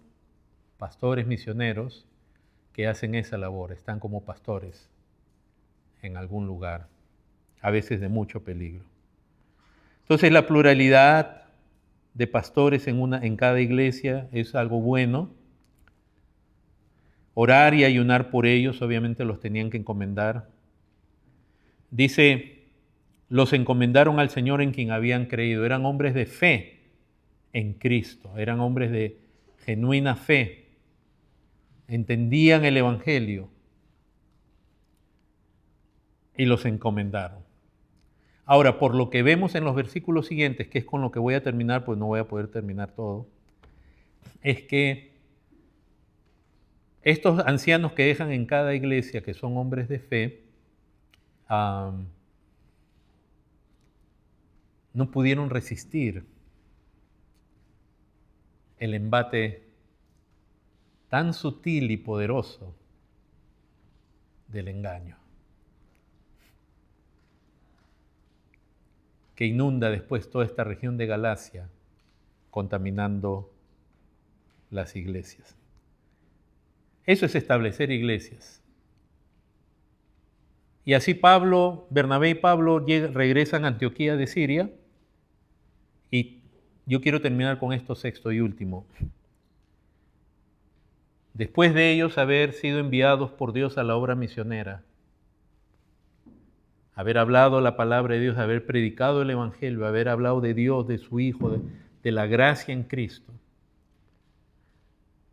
pastores misioneros que hacen esa labor, están como pastores en algún lugar, a veces de mucho peligro. Entonces la pluralidad de pastores en cada iglesia es algo bueno. Orar y ayunar por ellos, obviamente los tenían que encomendar. Dice, los encomendaron al Señor en quien habían creído. Eran hombres de fe en Cristo, eran hombres de genuina fe. Entendían el Evangelio y los encomendaron. Ahora, por lo que vemos en los versículos siguientes, que es con lo que voy a terminar, pues no voy a poder terminar todo, es que estos ancianos que dejan en cada iglesia, que son hombres de fe, no pudieron resistir el embate tan sutil y poderoso del engaño, que inunda después toda esta región de Galacia, contaminando las iglesias. Eso es establecer iglesias. Y así Bernabé y Pablo regresan a Antioquía de Siria, y yo quiero terminar con esto sexto y último. Después de ellos haber sido enviados por Dios a la obra misionera, haber hablado la palabra de Dios, haber predicado el Evangelio, haber hablado de Dios, de su Hijo, de la gracia en Cristo,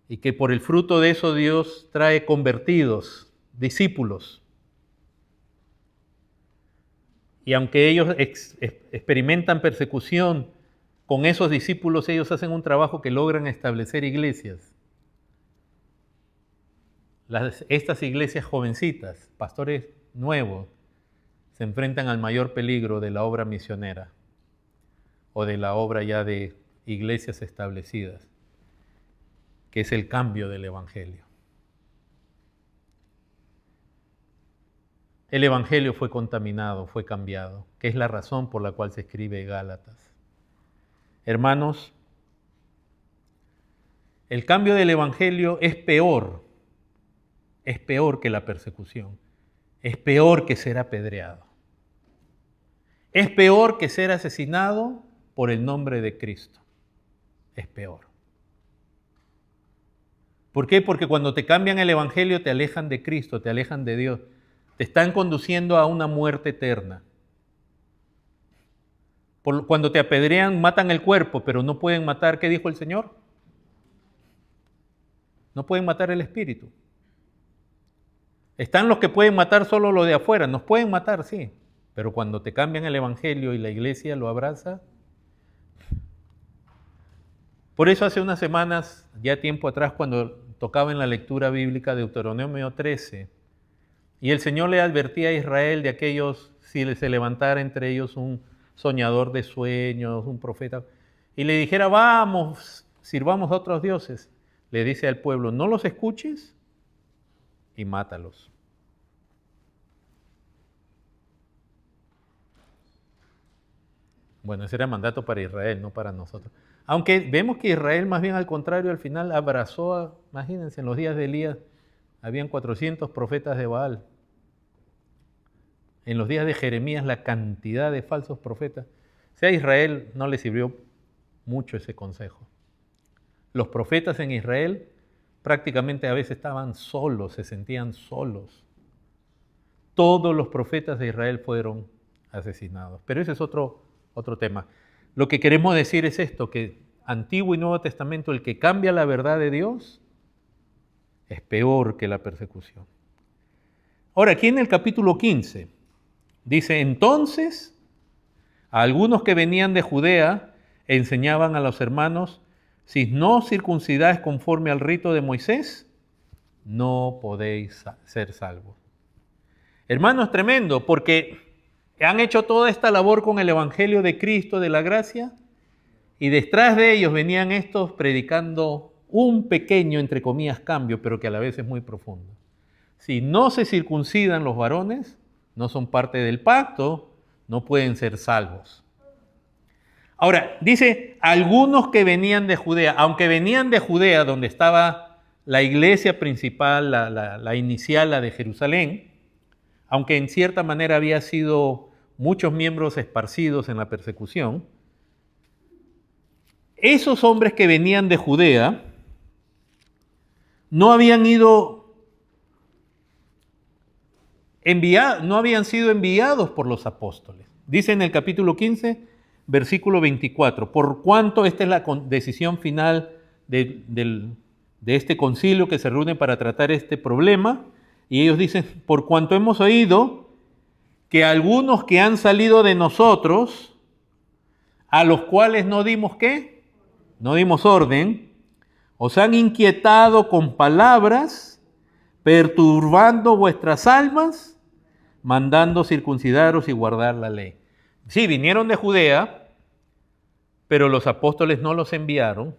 y que por el fruto de eso Dios trae convertidos, discípulos. Y aunque ellos experimentan persecución, con esos discípulos ellos hacen un trabajo que logran establecer iglesias. Estas iglesias jovencitas, pastores nuevos, se enfrentan al mayor peligro de la obra misionera o de la obra ya de iglesias establecidas, que es el cambio del Evangelio. El Evangelio fue contaminado, fue cambiado, que es la razón por la cual se escribe Gálatas. Hermanos, el cambio del Evangelio es peor que la persecución, es peor que ser apedreado, es peor que ser asesinado por el nombre de Cristo, es peor. ¿Por qué? Porque cuando te cambian el Evangelio te alejan de Cristo, te alejan de Dios, te están conduciendo a una muerte eterna. Cuando te apedrean, matan el cuerpo, pero no pueden matar, ¿qué dijo el Señor? No pueden matar el espíritu. Están los que pueden matar solo lo de afuera, nos pueden matar, sí, pero cuando te cambian el Evangelio y la iglesia lo abraza. Por eso hace unas semanas, ya tiempo atrás, cuando tocaba en la lectura bíblica de Deuteronomio 13, y el Señor le advertía a Israel de aquellos, si se levantara entre ellos un soñador de sueños, un profeta, y le dijera, vamos, sirvamos a otros dioses, le dice al pueblo, no los escuches y mátalos. Bueno, ese era mandato para Israel, no para nosotros. Aunque vemos que Israel más bien al contrario, al final abrazó, imagínense, en los días de Elías habían 400 profetas de Baal. En los días de Jeremías la cantidad de falsos profetas. O sea, a Israel no le sirvió mucho ese consejo. Los profetas en Israel prácticamente a veces estaban solos, se sentían solos. Todos los profetas de Israel fueron asesinados. Pero ese es otro tema. Lo que queremos decir es esto, que Antiguo y Nuevo Testamento, el que cambia la verdad de Dios, es peor que la persecución. Ahora, aquí en el capítulo 15, dice, entonces, a algunos que venían de Judea enseñaban a los hermanos, si no circuncidáis conforme al rito de Moisés, no podéis ser salvos. Hermano, es tremendo, porque han hecho toda esta labor con el Evangelio de Cristo, de la gracia, y detrás de ellos venían estos predicando un pequeño, entre comillas, cambio, pero que a la vez es muy profundo. Si no se circuncidan los varones, no son parte del pacto, no pueden ser salvos. Ahora, dice, algunos que venían de Judea, aunque venían de Judea, donde estaba la iglesia principal, la inicial, la de Jerusalén, aunque en cierta manera había sido muchos miembros esparcidos en la persecución, esos hombres que venían de Judea no habían sido enviados por los apóstoles. Dice en el capítulo 15, versículo 24, por cuanto esta es la decisión final de este concilio que se reúne para tratar este problema, y ellos dicen, por cuanto hemos oído que algunos que han salido de nosotros, a los cuales no dimos ¿qué? No dimos orden, os han inquietado con palabras, perturbando vuestras almas, mandando circuncidaros y guardar la ley. Sí, vinieron de Judea, pero los apóstoles no los enviaron.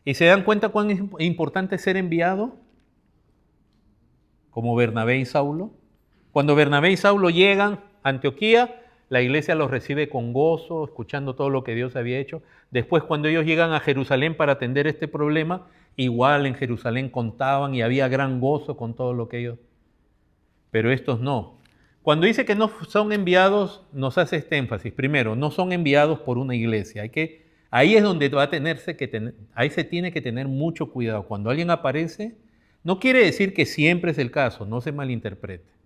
¿Y se dan cuenta cuán importante es ser enviado? Como Bernabé y Saulo. Cuando Bernabé y Saulo llegan a Antioquía, la iglesia los recibe con gozo, escuchando todo lo que Dios había hecho. Después, cuando ellos llegan a Jerusalén para atender este problema, igual en Jerusalén contaban y había gran gozo con todo lo que ellos... Pero estos no. Cuando dice que no son enviados, nos hace este énfasis. Primero, no son enviados por una iglesia. Ahí es donde ahí se tiene que tener mucho cuidado. Cuando alguien aparece, no quiere decir que siempre es el caso, no se malinterprete.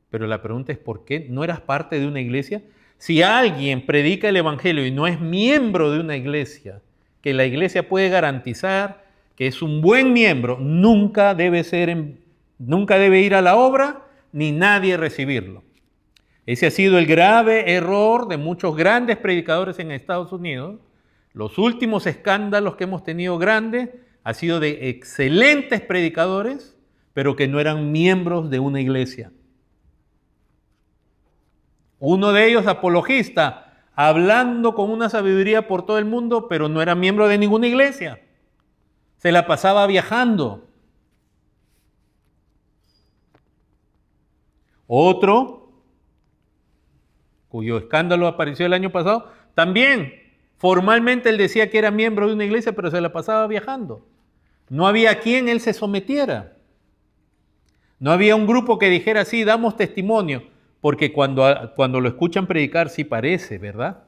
Pero la pregunta es, ¿por qué no eras parte de una iglesia? Si alguien predica el evangelio y no es miembro de una iglesia, que la iglesia puede garantizar que es un buen miembro, nunca debe ir a la obra, ni nadie recibirlo. Ese ha sido el grave error de muchos grandes predicadores en Estados Unidos. Los últimos escándalos que hemos tenido grandes han sido de excelentes predicadores, pero que no eran miembros de una iglesia. Uno de ellos, apologista, hablando con una sabiduría por todo el mundo, pero no era miembro de ninguna iglesia. Se la pasaba viajando. Otro, cuyo escándalo apareció el año pasado, también formalmente él decía que era miembro de una iglesia, pero se la pasaba viajando. No había a quien él se sometiera. No había un grupo que dijera, sí, damos testimonio. Porque cuando lo escuchan predicar sí parece, ¿verdad?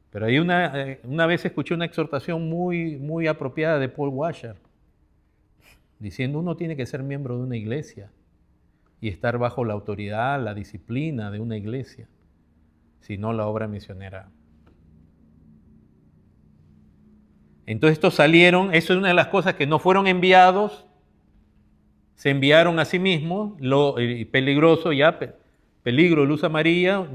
Pero hay una vez escuché una exhortación muy, muy apropiada de Paul Washer, diciendo uno tiene que ser miembro de una iglesia y estar bajo la autoridad, la disciplina de una iglesia, si no la obra misionera. Entonces estos salieron, eso es una de las cosas que no fueron enviados, se enviaron a sí mismos, peligroso ya, peligro, luz amarilla.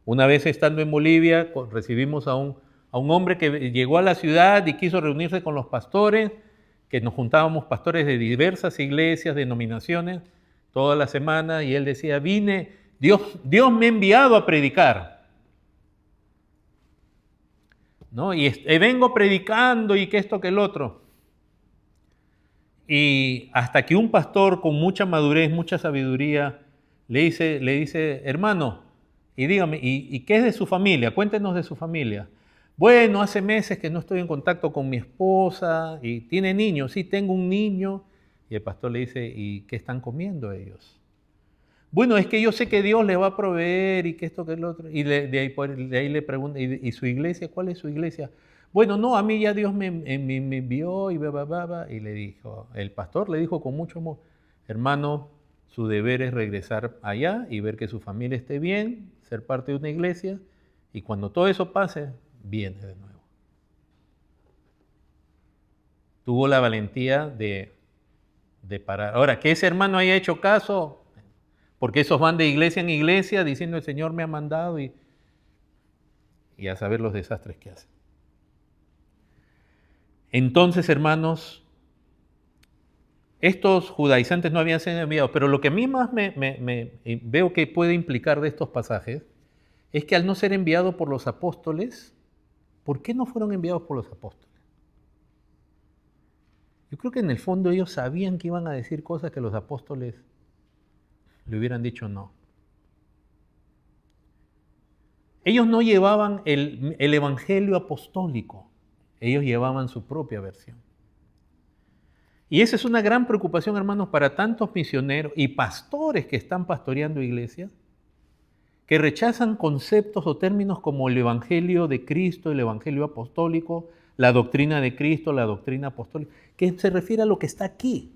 Una vez estando en Bolivia, recibimos a un hombre que llegó a la ciudad y quiso reunirse con los pastores, que nos juntábamos pastores de diversas iglesias, denominaciones, toda la semana, y él decía, Dios me ha enviado a predicar, ¿no? Y vengo predicando y que esto, que el otro. Y hasta que un pastor con mucha madurez, mucha sabiduría, le dice, hermano, y dígame, ¿y qué es de su familia? Cuéntenos de su familia. Bueno, hace meses que no estoy en contacto con mi esposa y tiene niños. Sí, tengo un niño. Y el pastor le dice, ¿y qué están comiendo ellos? Bueno, es que yo sé que Dios le va a proveer y que esto, que el otro. Y de ahí le pregunta, ¿y su iglesia? ¿Cuál es su iglesia? Bueno, no, a mí ya Dios me envió y y le dijo, el pastor le dijo con mucho amor, hermano, su deber es regresar allá y ver que su familia esté bien, ser parte de una iglesia, y cuando todo eso pase, viene de nuevo. Tuvo la valentía de parar. Ahora, que ese hermano haya hecho caso, porque esos van de iglesia en iglesia diciendo el Señor me ha mandado y a saber los desastres que hacen. Entonces, hermanos, estos judaizantes no habían sido enviados, pero lo que a mí más veo que puede implicar de estos pasajes es que al no ser enviados por los apóstoles, ¿por qué no fueron enviados por los apóstoles? Yo creo que en el fondo ellos sabían que iban a decir cosas que los apóstoles le hubieran dicho no. Ellos no llevaban el evangelio apostólico, ellos llevaban su propia versión. Y esa es una gran preocupación, hermanos, para tantos misioneros y pastores que están pastoreando iglesias, que rechazan conceptos o términos como el evangelio de Cristo, el evangelio apostólico, la doctrina de Cristo, la doctrina apostólica, que se refiere a lo que está aquí.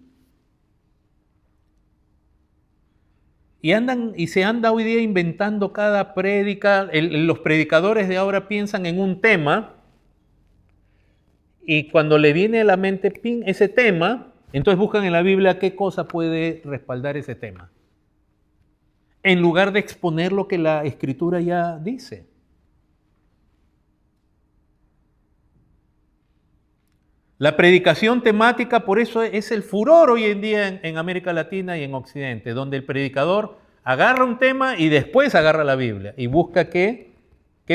Y se anda hoy día inventando cada prédica. Los predicadores de ahora piensan en un tema y cuando le viene a la mente ese tema, entonces buscan en la Biblia qué cosa puede respaldar ese tema, en lugar de exponer lo que la Escritura ya dice. La predicación temática, por eso es el furor hoy en día en América Latina y en Occidente, donde el predicador agarra un tema y después agarra la Biblia y busca qué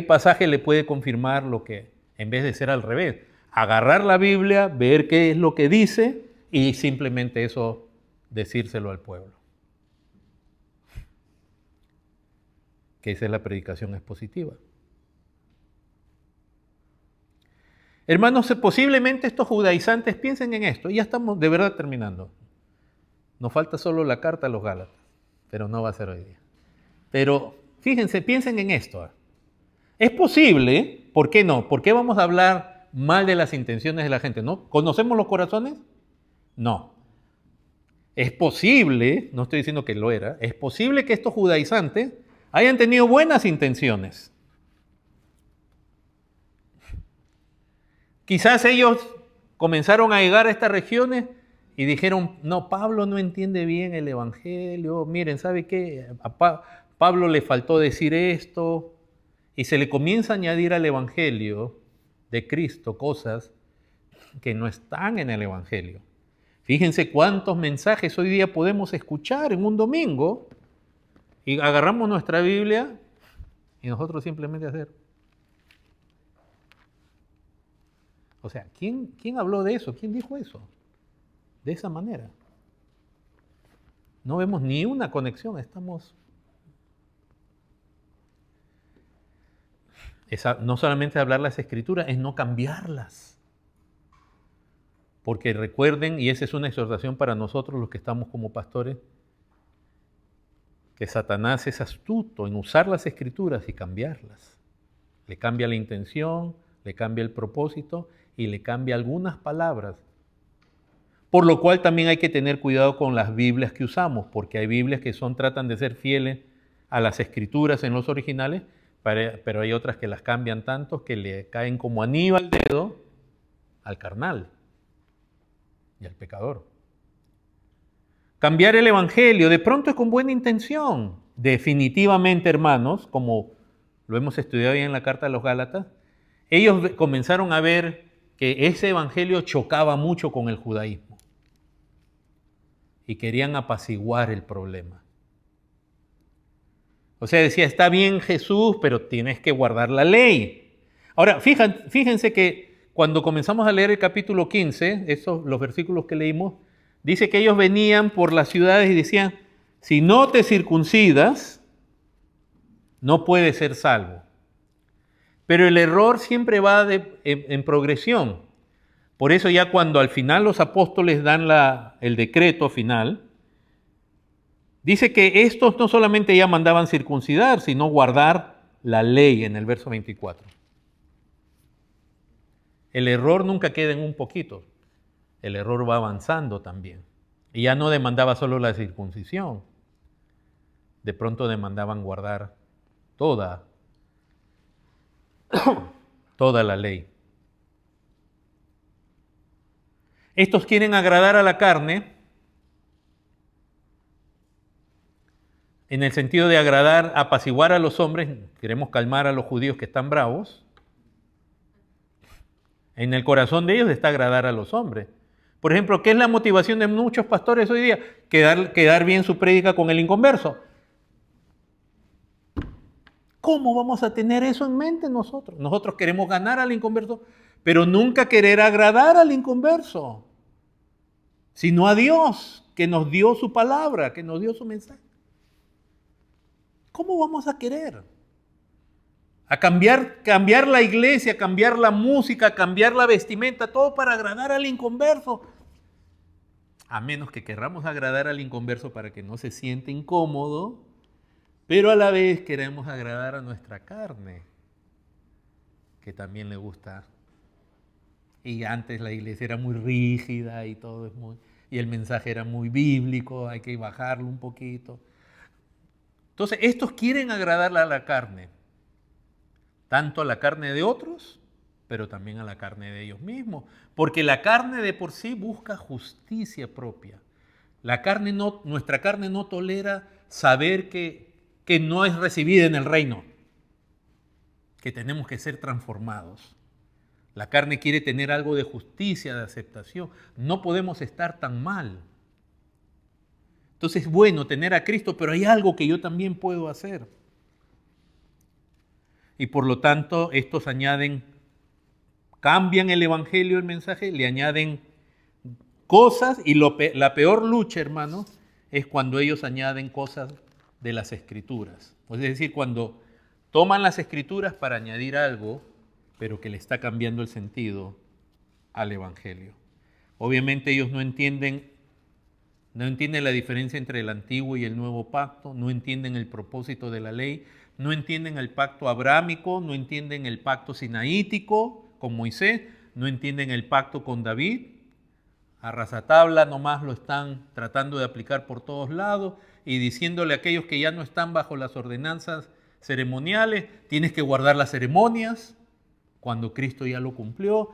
pasaje le puede confirmar lo que, en vez de ser al revés, agarrar la Biblia, ver qué es lo que dice y simplemente eso decírselo al pueblo. Que esa es la predicación expositiva. Hermanos, posiblemente estos judaizantes piensen en esto. Ya estamos de verdad terminando. Nos falta solo la carta a los Gálatas, pero no va a ser hoy día. Pero fíjense, piensen en esto. Es posible, ¿por qué no? ¿Por qué vamos a hablar mal de las intenciones de la gente? ¿No? ¿Conocemos los corazones? No. Es posible, no estoy diciendo que lo era, es posible que estos judaizantes hayan tenido buenas intenciones. Quizás ellos comenzaron a llegar a estas regiones y dijeron, no, Pablo no entiende bien el evangelio, miren, ¿sabe qué? A Pablo le faltó decir esto, y se le comienza a añadir al evangelio de Cristo cosas que no están en el evangelio. Fíjense cuántos mensajes hoy día podemos escuchar en un domingo y agarramos nuestra Biblia y nosotros simplemente hacer. O sea, ¿quién habló de eso? ¿Quién dijo eso? De esa manera. No vemos ni una conexión, estamos... no solamente hablar las escrituras, es no cambiarlas. Porque recuerden, y esa es una exhortación para nosotros los que estamos como pastores, que Satanás es astuto en usar las escrituras y cambiarlas. Le cambia la intención, le cambia el propósito y le cambia algunas palabras. Por lo cual también hay que tener cuidado con las Biblias que usamos, porque hay Biblias que tratan de ser fieles a las escrituras en los originales, pero hay otras que las cambian tanto que le caen como anillo al dedo al carnal y al pecador. Cambiar el evangelio de pronto es con buena intención. Definitivamente, hermanos, como lo hemos estudiado ya en la carta a los Gálatas, ellos comenzaron a ver que ese evangelio chocaba mucho con el judaísmo y querían apaciguar el problema. O sea, decía, está bien Jesús, pero tienes que guardar la ley. Ahora, fíjense que cuando comenzamos a leer el capítulo 15, los versículos que leímos, dice que ellos venían por las ciudades y decían, si no te circuncidas, no puedes ser salvo. Pero el error siempre va en progresión. Por eso ya cuando al final los apóstoles dan el decreto final, dice que estos no solamente ya mandaban circuncidar, sino guardar la ley en el verso 24. El error nunca queda en un poquito, el error va avanzando también. Y ya no demandaba solo la circuncisión, de pronto demandaban guardar toda la ley. Estos quieren agradar a la carne, en el sentido de agradar, apaciguar a los hombres, queremos calmar a los judíos que están bravos. En el corazón de ellos está agradar a los hombres. Por ejemplo, ¿qué es la motivación de muchos pastores hoy día? Quedar bien su prédica con el inconverso. ¿Cómo vamos a tener eso en mente nosotros? Nosotros queremos ganar al inconverso, pero nunca querer agradar al inconverso, sino a Dios, que nos dio su palabra, que nos dio su mensaje. ¿Cómo vamos a querer? A cambiar la iglesia, cambiar la música, cambiar la vestimenta, todo para agradar al inconverso. A menos que querramos agradar al inconverso para que no se sienta incómodo, pero a la vez queremos agradar a nuestra carne, que también le gusta. Y antes la iglesia era muy rígida y todo y el mensaje era muy bíblico, hay que bajarlo un poquito. Entonces, estos quieren agradarle a la carne, tanto a la carne de otros, pero también a la carne de ellos mismos, porque la carne de por sí busca justicia propia. Nuestra carne no tolera saber que no es recibida en el reino, que tenemos que ser transformados. La carne quiere tener algo de justicia, de aceptación. No podemos estar tan mal. Entonces es bueno tener a Cristo, pero hay algo que yo también puedo hacer. Y por lo tanto, estos cambian el evangelio, el mensaje, le añaden cosas, y la peor lucha, hermano, es cuando ellos añaden cosas de las escrituras. Es decir, cuando toman las escrituras para añadir algo, pero que le está cambiando el sentido al evangelio. Obviamente ellos no entienden la diferencia entre el antiguo y el nuevo pacto, no entienden el propósito de la ley, no entienden el pacto abrámico, no entienden el pacto sinaítico con Moisés, no entienden el pacto con David. A rajatabla nomás lo están tratando de aplicar por todos lados y diciéndole a aquellos que ya no están bajo las ordenanzas ceremoniales, tienes que guardar las ceremonias cuando Cristo ya lo cumplió.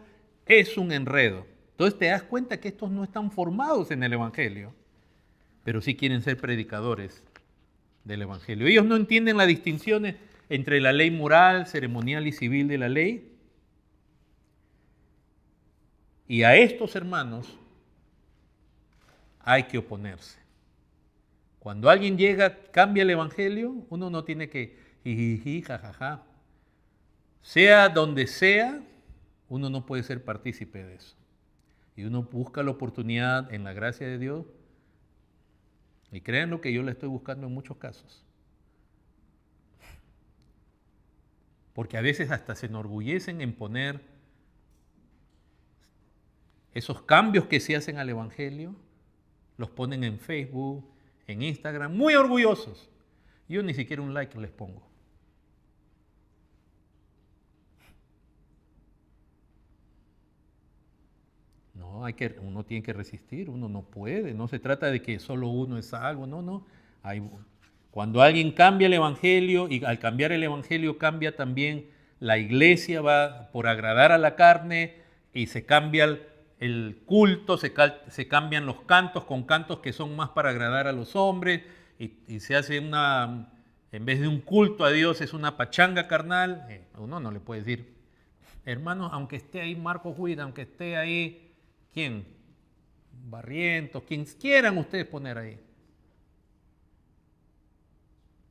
Es un enredo. Entonces te das cuenta que estos no están formados en el evangelio, pero sí quieren ser predicadores del evangelio. Ellos no entienden las distinciones entre la ley moral, ceremonial y civil de la ley. Y a estos hermanos hay que oponerse. Cuando alguien llega, cambia el evangelio, uno no tiene que jijiji, jajaja. Sea donde sea, uno no puede ser partícipe de eso. Y uno busca la oportunidad en la gracia de Dios. Y créanlo que yo la estoy buscando en muchos casos. Porque a veces hasta se enorgullecen en poner esos cambios que se hacen al evangelio, los ponen en Facebook, en Instagram, muy orgullosos. Yo ni siquiera un like les pongo. No, uno tiene que resistir, uno no puede. No se trata de que solo uno es salvo, no. Cuando alguien cambia el evangelio, y al cambiar el evangelio cambia también la iglesia, va por agradar a la carne, y se cambia el culto, se cambian los cantos con cantos que son más para agradar a los hombres, y se hace en vez de un culto a Dios, es una pachanga carnal. Uno no le puede decir, hermanos, aunque esté ahí Marco Huida, aunque esté ahí, ¿quién? Barrientos, quien quieran ustedes poner ahí.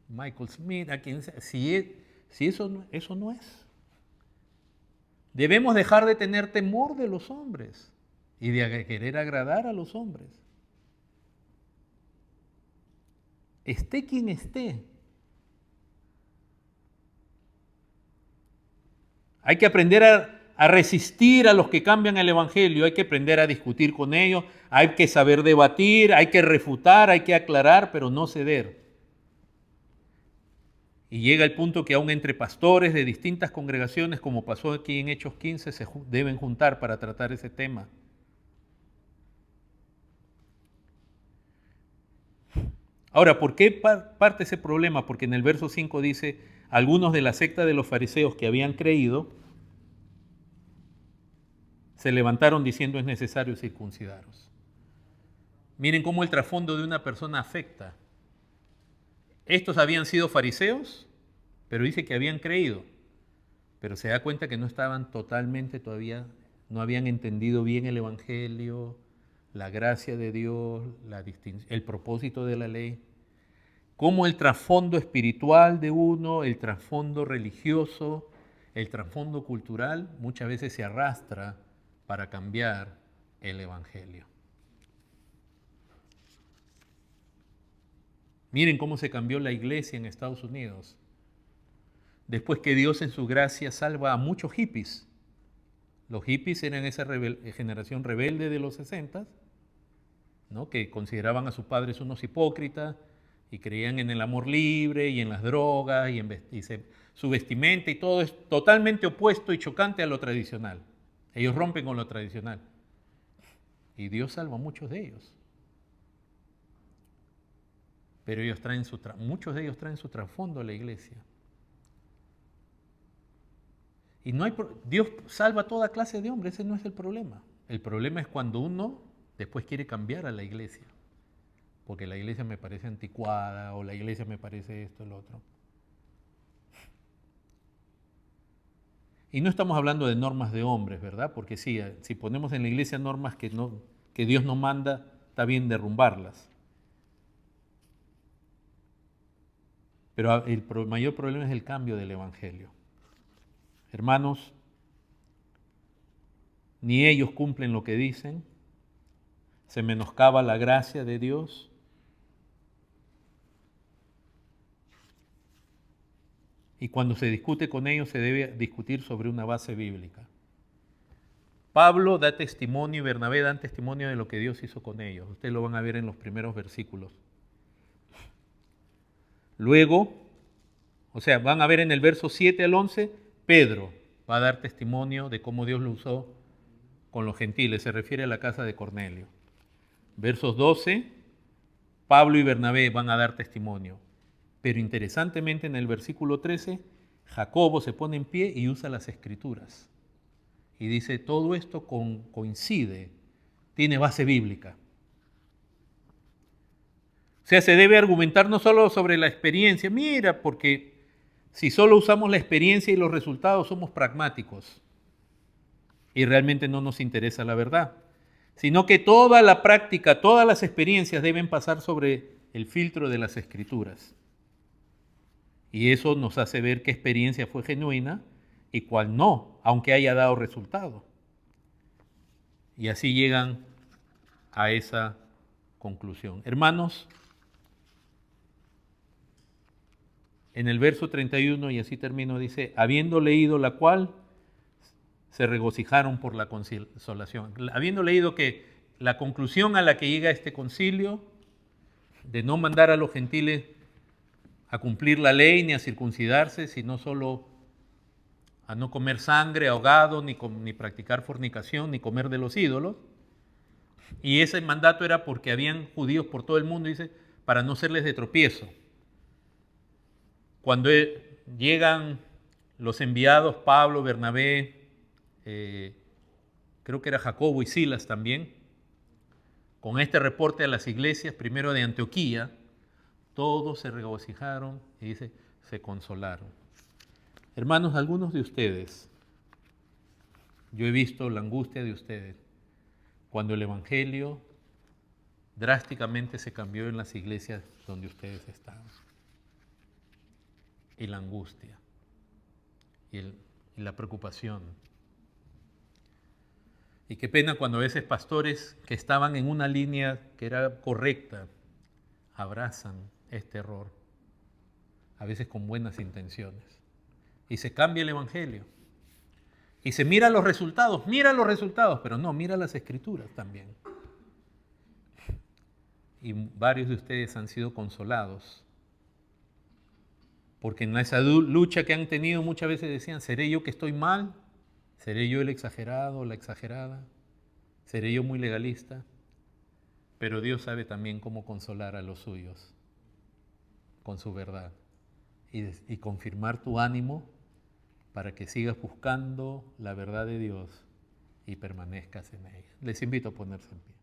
Michael Smith, a quien sea, si eso no es. Debemos dejar de tener temor de los hombres y de querer agradar a los hombres. Esté quien esté. Hay que aprender a resistir a los que cambian el Evangelio, hay que aprender a discutir con ellos, hay que saber debatir, hay que refutar, hay que aclarar, pero no ceder. Y llega el punto que aún entre pastores de distintas congregaciones, como pasó aquí en Hechos 15, se deben juntar para tratar ese tema. Ahora, ¿por qué parte ese problema? Porque en el verso 5 dice, algunos de la secta de los fariseos que habían creído, se levantaron diciendo es necesario circuncidaros. Miren cómo el trasfondo de una persona afecta. Estos habían sido fariseos, pero dice que habían creído. Pero se da cuenta que no estaban totalmente todavía, no habían entendido bien el Evangelio, la gracia de Dios, el propósito de la ley. Cómo el trasfondo espiritual de uno, el trasfondo religioso, el trasfondo cultural, muchas veces se arrastra para cambiar el Evangelio. Miren cómo se cambió la iglesia en Estados Unidos. Después que Dios en su gracia salva a muchos hippies. Los hippies eran esa generación rebelde de los 60, ¿no? Que consideraban a sus padres unos hipócritas y creían en el amor libre y en las drogas su vestimenta y todo es totalmente opuesto y chocante a lo tradicional. Ellos rompen con lo tradicional. Y Dios salva a muchos de ellos. Pero muchos de ellos traen su trasfondo a la iglesia. Y Dios salva a toda clase de hombres, ese no es el problema. El problema es cuando uno después quiere cambiar a la iglesia. Porque la iglesia me parece anticuada o la iglesia me parece esto, lo otro. Y no estamos hablando de normas de hombres, ¿verdad? Porque sí, si ponemos en la iglesia normas que Dios no manda, está bien derrumbarlas. Pero el mayor problema es el cambio del Evangelio. Hermanos, ni ellos cumplen lo que dicen, se menoscaba la gracia de Dios. Y cuando se discute con ellos se debe discutir sobre una base bíblica. Pablo da testimonio y Bernabé dan testimonio de lo que Dios hizo con ellos. Ustedes lo van a ver en los primeros versículos. Luego, van a ver en el verso 7 al 11, Pedro va a dar testimonio de cómo Dios lo usó con los gentiles. Se refiere a la casa de Cornelio. Versos 12, Pablo y Bernabé van a dar testimonio. Pero interesantemente en el versículo 13, Jacobo se pone en pie y usa las escrituras. Y dice, todo esto coincide, tiene base bíblica. O sea, se debe argumentar no solo sobre la experiencia. Mira, porque si solo usamos la experiencia y los resultados somos pragmáticos. Y realmente no nos interesa la verdad. Sino que toda la práctica, todas las experiencias deben pasar sobre el filtro de las escrituras. Y eso nos hace ver qué experiencia fue genuina y cuál no, aunque haya dado resultado. Y así llegan a esa conclusión. Hermanos, en el verso 31, y así termino, dice, habiendo leído la cual, se regocijaron por la consolación. Habiendo leído que la conclusión a la que llega este concilio, de no mandar a los gentiles a cumplir la ley ni a circuncidarse, sino solo a no comer sangre, ahogado, ni practicar fornicación, ni comer de los ídolos. Y ese mandato era porque habían judíos por todo el mundo, dice, para no serles de tropiezo. Cuando llegan los enviados, Pablo, Bernabé, creo que era Jacobo y Silas también, con este reporte a las iglesias, primero de Antioquía, todos se regocijaron y dice, se consolaron. Hermanos, algunos de ustedes, yo he visto la angustia de ustedes cuando el Evangelio drásticamente se cambió en las iglesias donde ustedes estaban. y la angustia y la preocupación. Y qué pena cuando a veces pastores que estaban en una línea que era correcta abrazan este error, a veces con buenas intenciones. Y se cambia el evangelio. Y se mira los resultados, pero no, mira las escrituras también. Y varios de ustedes han sido consolados. Porque en esa lucha que han tenido muchas veces decían, ¿seré yo que estoy mal? ¿Seré yo el exagerado o la exagerada? ¿Seré yo muy legalista? Pero Dios sabe también cómo consolar a los suyos con su verdad y confirmar tu ánimo para que sigas buscando la verdad de Dios y permanezcas en ella. Les invito a ponerse en pie.